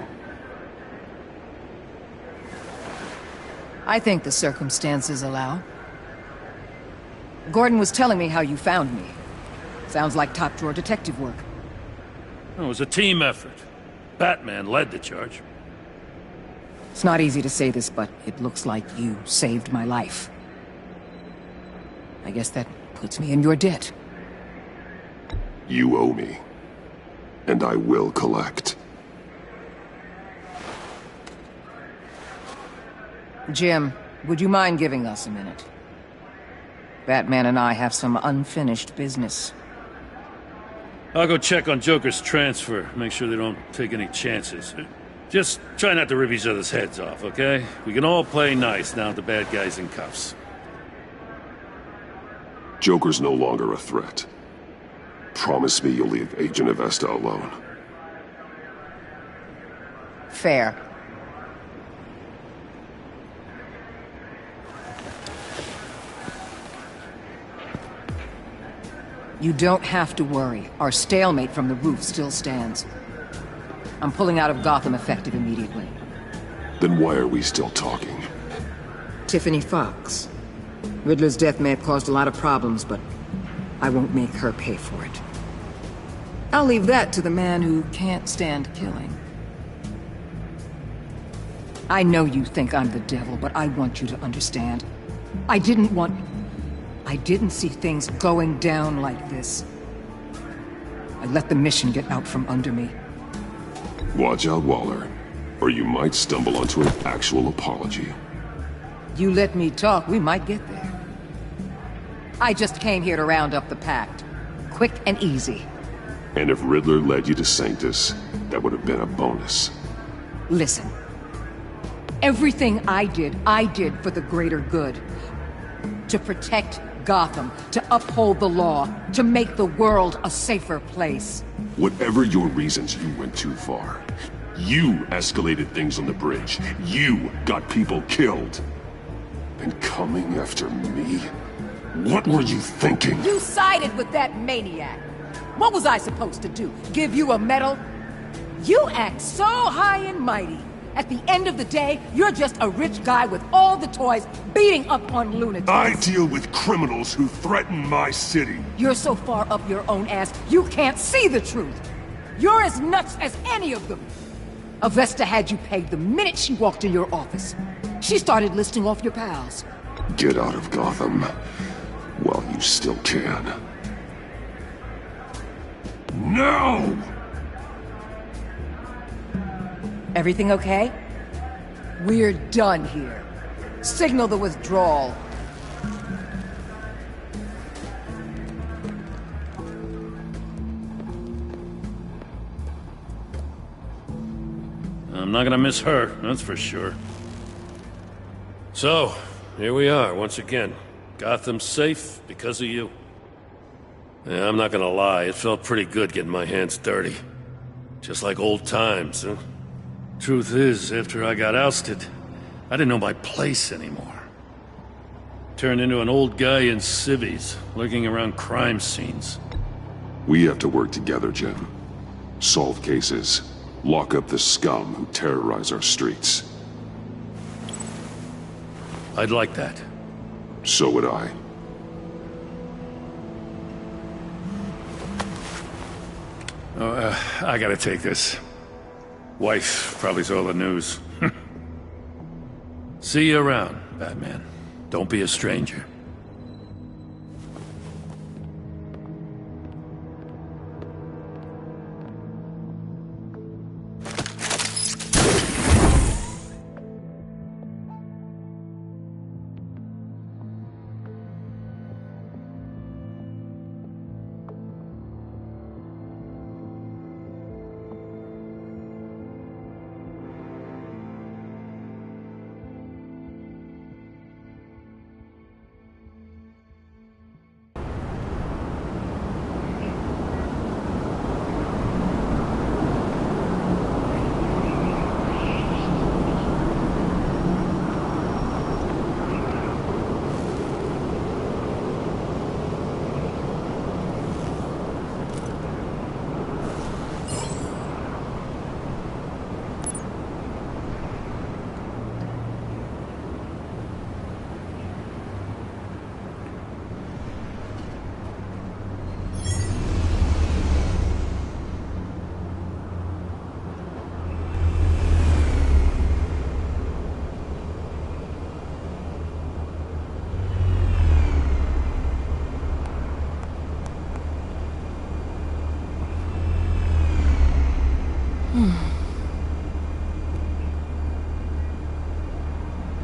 I think the circumstances allow. Gordon was telling me how you found me. Sounds like top-drawer detective work. It was a team effort. Batman led the charge. It's not easy to say this, but it looks like you saved my life. I guess that puts me in your debt. You owe me. And I will collect. Jim, would you mind giving us a minute? Batman and I have some unfinished business. I'll go check on Joker's transfer, make sure they don't take any chances. Just try not to rip each other's heads off, okay? We can all play nice now the bad guy's in cuffs. Joker's no longer a threat. Promise me you'll leave Agent Avesta alone. Fair. You don't have to worry. Our stalemate from the roof still stands. I'm pulling out of Gotham effective immediately. Then why are we still talking? Tiffany Fox. Riddler's death may have caused a lot of problems, but I won't make her pay for it. I'll leave that to the man who can't stand killing. I know you think I'm the devil, but I want you to understand. I didn't see things going down like this. I let the mission get out from under me. Watch out, Waller, or you might stumble onto an actual apology. You let me talk, we might get there. I just came here to round up the pact. Quick and easy. And if Riddler led you to Sanctus, that would have been a bonus. Listen. Everything I did for the greater good. To protect Gotham, to uphold the law, to make the world a safer place. Whatever your reasons, you went too far. You escalated things on the bridge. You got people killed. And coming after me? What were you thinking? You sided with that maniac. What was I supposed to do? Give you a medal? You act so high and mighty. At the end of the day, you're just a rich guy with all the toys beating up on lunatics. I deal with criminals who threaten my city. You're so far up your own ass, you can't see the truth. You're as nuts as any of them. Avesta had you pegged the minute she walked in your office. She started listing off your pals. Get out of Gotham while you still can. No! Everything okay? We're done here. Signal the withdrawal. I'm not gonna miss her, that's for sure. So, here we are, once again. Gotham's safe because of you. Yeah, I'm not gonna lie, it felt pretty good getting my hands dirty. Just like old times, huh? Truth is, after I got ousted, I didn't know my place anymore. Turned into an old guy in civvies, lurking around crime scenes. We have to work together, Jim. Solve cases. Lock up the scum who terrorize our streets. I'd like that. So would I. I gotta take this. Wife probably saw the news. See you around, Batman. Don't be a stranger.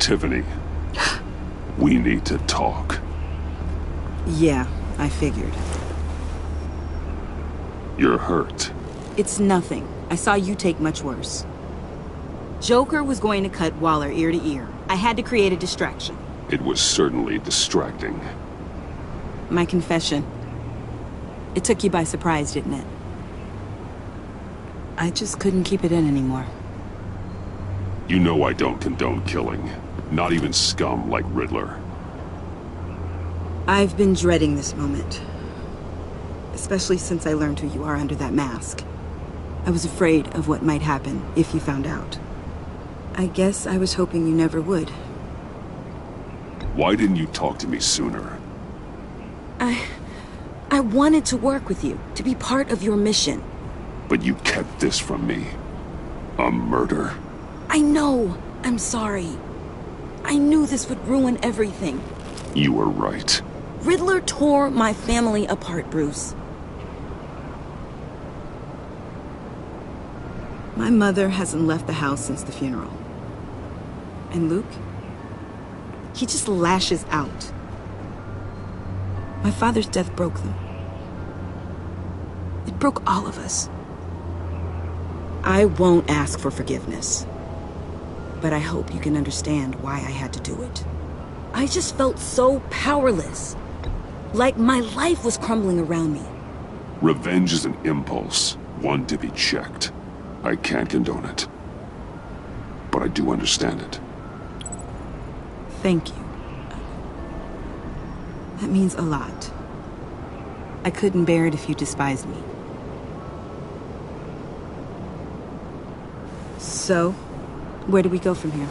Tiffany, we need to talk. Yeah, I figured. You're hurt. It's nothing. I saw you take much worse. Joker was going to cut Waller ear to ear. I had to create a distraction. It was certainly distracting. My confession. It took you by surprise, didn't it? I just couldn't keep it in anymore. You know I don't condone killing. Not even scum like Riddler. I've been dreading this moment. Especially since I learned who you are under that mask. I was afraid of what might happen if you found out. I guess I was hoping you never would. Why didn't you talk to me sooner? I wanted to work with you, to be part of your mission. But you kept this from me. A murder? I know. I'm sorry. I knew this would ruin everything. You were right. Riddler tore my family apart, Bruce. My mother hasn't left the house since the funeral. And Luke? He just lashes out. My father's death broke them. It broke all of us. I won't ask for forgiveness. But I hope you can understand why I had to do it. I just felt so powerless. Like my life was crumbling around me. Revenge is an impulse, one to be checked. I can't condone it. But I do understand it. Thank you. That means a lot. I couldn't bear it if you despised me. So, where do we go from here?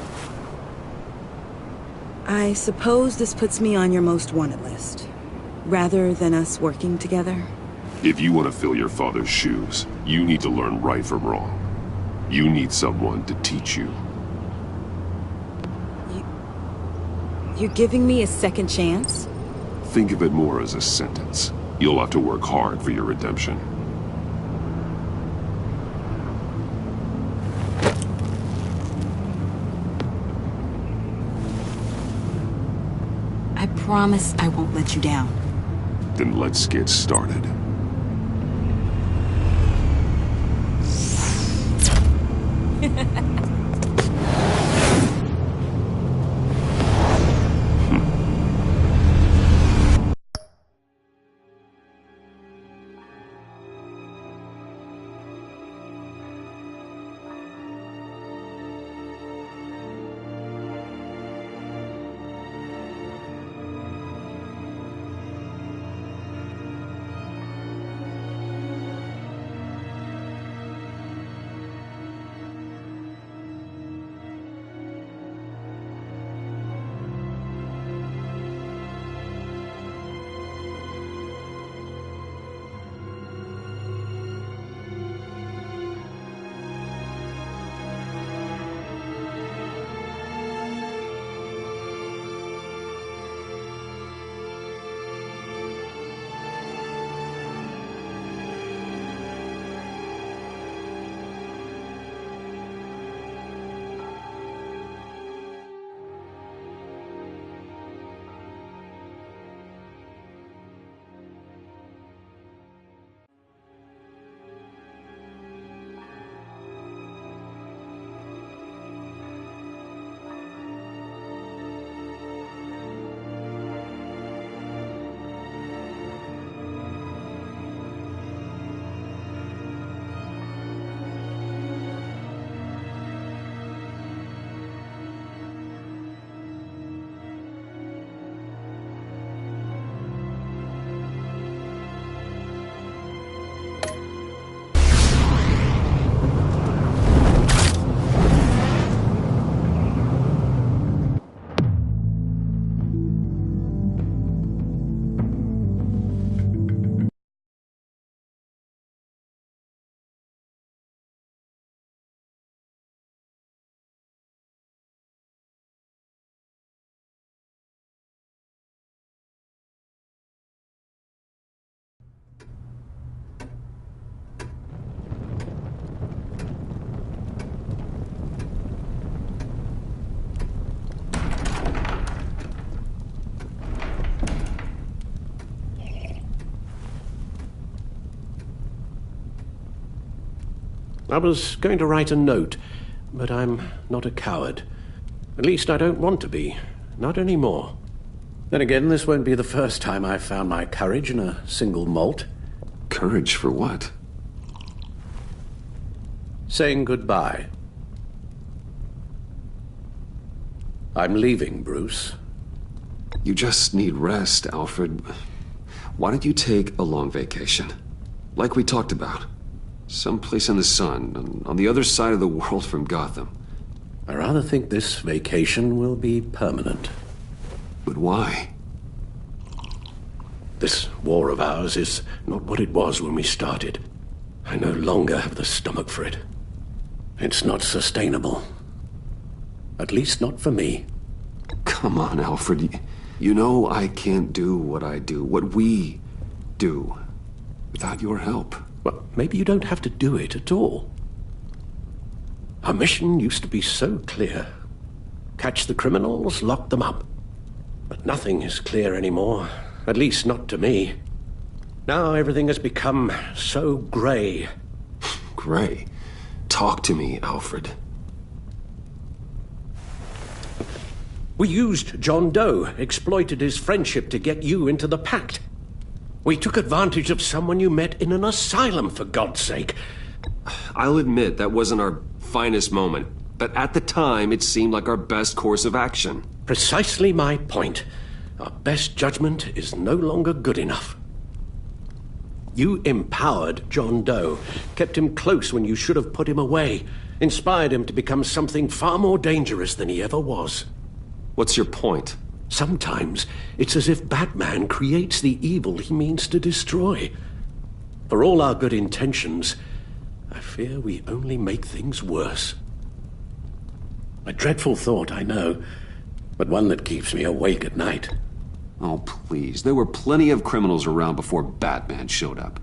I suppose this puts me on your most wanted list. Rather than us working together? If you want to fill your father's shoes, you need to learn right from wrong. You need someone to teach you. You're giving me a second chance? Think of it more as a sentence. You'll have to work hard for your redemption. I promise I won't let you down. Then let's get started. I was going to write a note, but I'm not a coward. At least I don't want to be. Not anymore. Then again, this won't be the first time I've found my courage in a single malt. Courage for what? Saying goodbye. I'm leaving, Bruce. You just need rest, Alfred. Why don't you take a long vacation? Like we talked about. Someplace in the sun, on the other side of the world from Gotham. I rather think this vacation will be permanent. But why? This war of ours is not what it was when we started. I no longer have the stomach for it. It's not sustainable. At least not for me. Come on, Alfred. You know I can't do what I do, what we do, without your help. Well, maybe you don't have to do it at all. Our mission used to be so clear. Catch the criminals, lock them up. But nothing is clear anymore, at least not to me. Now everything has become so grey. Grey? Talk to me, Alfred. We used John Doe, exploited his friendship to get you into the pact. We took advantage of someone you met in an asylum, for God's sake. I'll admit that wasn't our finest moment, but at the time it seemed like our best course of action. Precisely my point. Our best judgment is no longer good enough. You empowered John Doe, kept him close when you should have put him away, inspired him to become something far more dangerous than he ever was. What's your point? Sometimes it's as if Batman creates the evil he means to destroy. For all our good intentions, I fear we only make things worse. A dreadful thought, I know, but one that keeps me awake at night. Oh, please. There were plenty of criminals around before Batman showed up.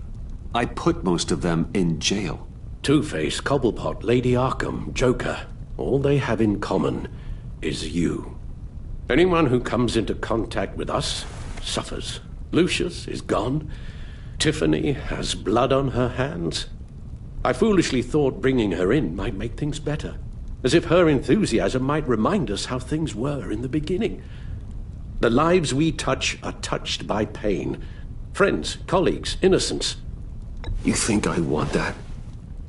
I put most of them in jail. Two-Face, Cobblepot, Lady Arkham, Joker. All they have in common is you. Anyone who comes into contact with us suffers. Lucius is gone. Tiffany has blood on her hands. I foolishly thought bringing her in might make things better. As if her enthusiasm might remind us how things were in the beginning. The lives we touch are touched by pain. Friends, colleagues, innocents. You think I want that?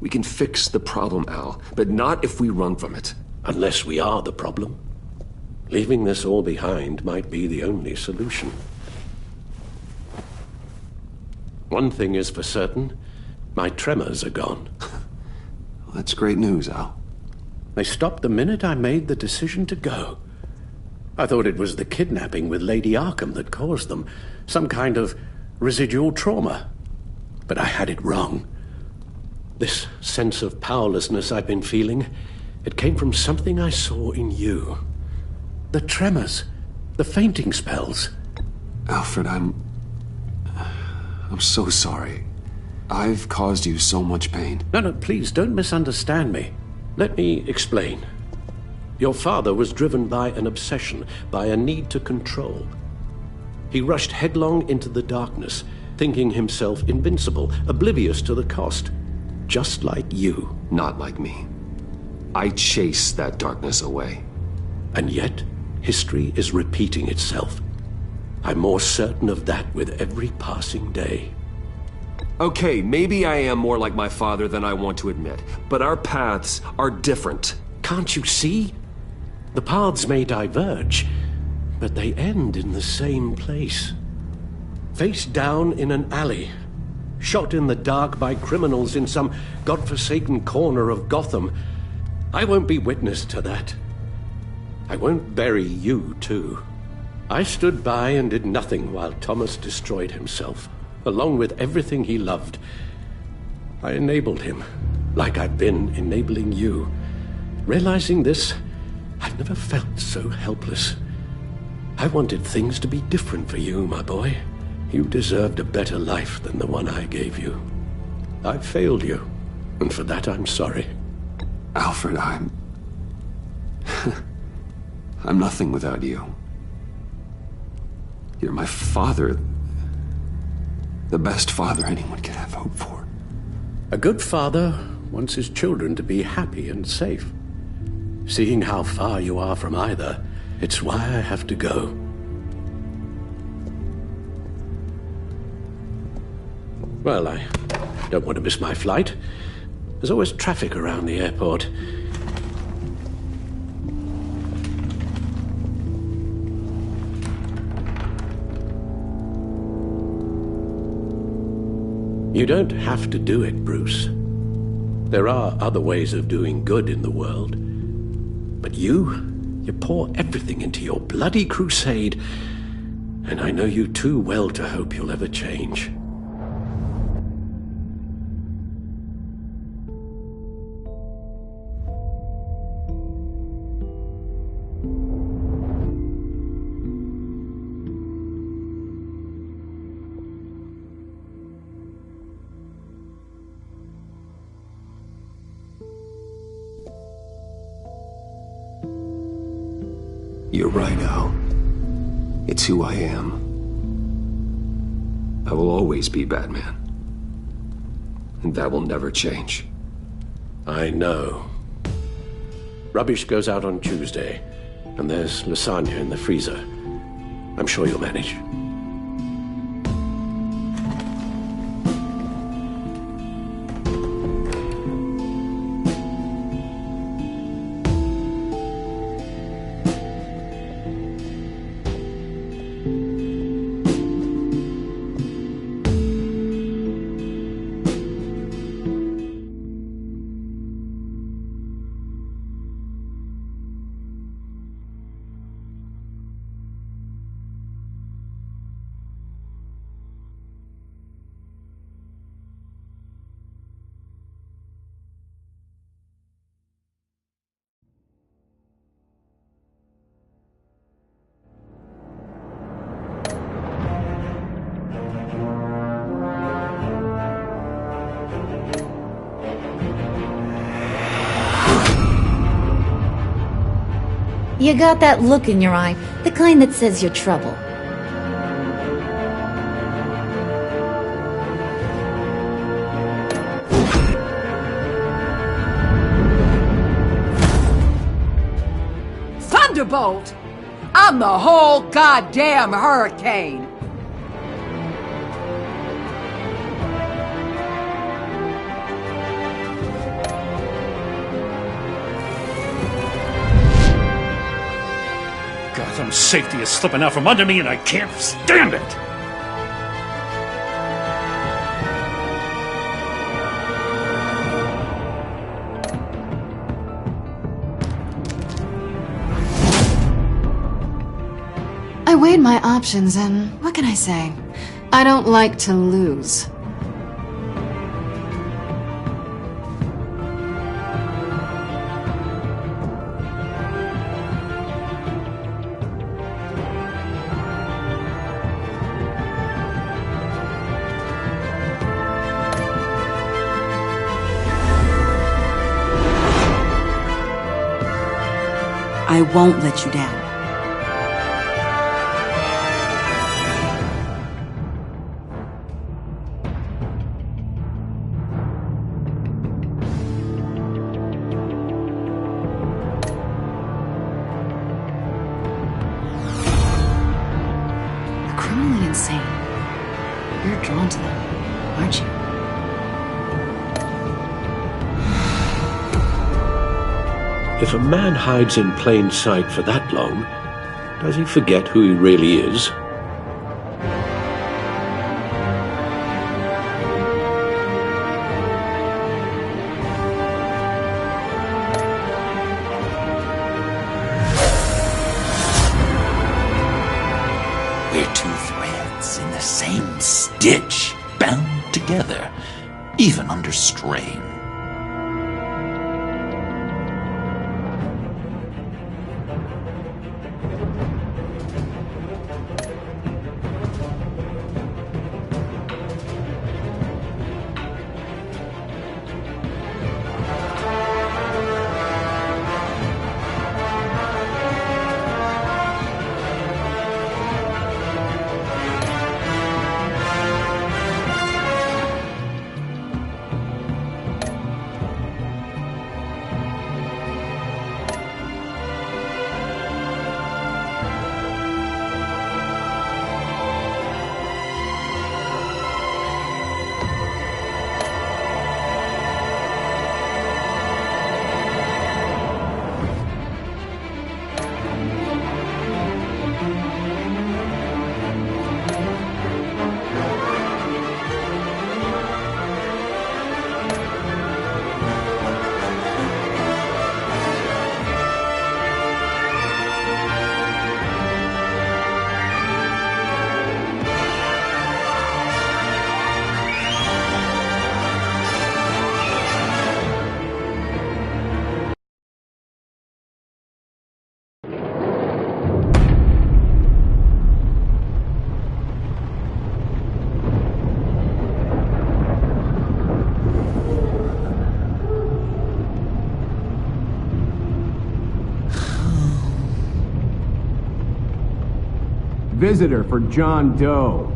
We can fix the problem, Al, but not if we run from it. Unless we are the problem. Leaving this all behind might be the only solution. One thing is for certain, my tremors are gone. Well, that's great news, Al. They stopped the minute I made the decision to go. I thought it was the kidnapping with Lady Arkham that caused them, some kind of residual trauma. But I had it wrong. This sense of powerlessness I've been feeling, it came from something I saw in you. The tremors, the fainting spells. Alfred, I'm so sorry. I've caused you so much pain. No, please don't misunderstand me. Let me explain. Your father was driven by an obsession, by a need to control. He rushed headlong into the darkness, thinking himself invincible, oblivious to the cost. Just like you. Not like me. I chased that darkness away. And yet, history is repeating itself. I'm more certain of that with every passing day. Okay, maybe I am more like my father than I want to admit, but our paths are different. Can't you see? The paths may diverge, but they end in the same place. Face down in an alley, shot in the dark by criminals in some godforsaken corner of Gotham. I won't be witness to that. I won't bury you, too. I stood by and did nothing while Thomas destroyed himself, along with everything he loved. I enabled him, like I've been enabling you. Realizing this, I've never felt so helpless. I wanted things to be different for you, my boy. You deserved a better life than the one I gave you. I failed you, and for that I'm sorry. Alfred, I'm nothing without you. You're my father. The best father anyone could have hope for. A good father wants his children to be happy and safe. Seeing how far you are from either, it's why I have to go. Well, I don't want to miss my flight. There's always traffic around the airport. You don't have to do it, Bruce. There are other ways of doing good in the world. But you pour everything into your bloody crusade, and I know you too well to hope you'll ever change. You're right, Al. It's who I am. I will always be Batman. And that will never change. I know. Rubbish goes out on Tuesday, and there's lasagna in the freezer. I'm sure you'll manage. You got that look in your eye, the kind that says you're trouble. Thunderbolt! I'm the whole goddamn hurricane! Gotham's safety is slipping out from under me and I can't stand it! I weighed my options and what can I say? I don't like to lose. I won't let you down. You're criminally insane. You're drawn to them, aren't you? If a man hides in plain sight for that long, does he forget who he really is? We're two threads in the same stitch, bound together, even under strain. Visitor for John Doe.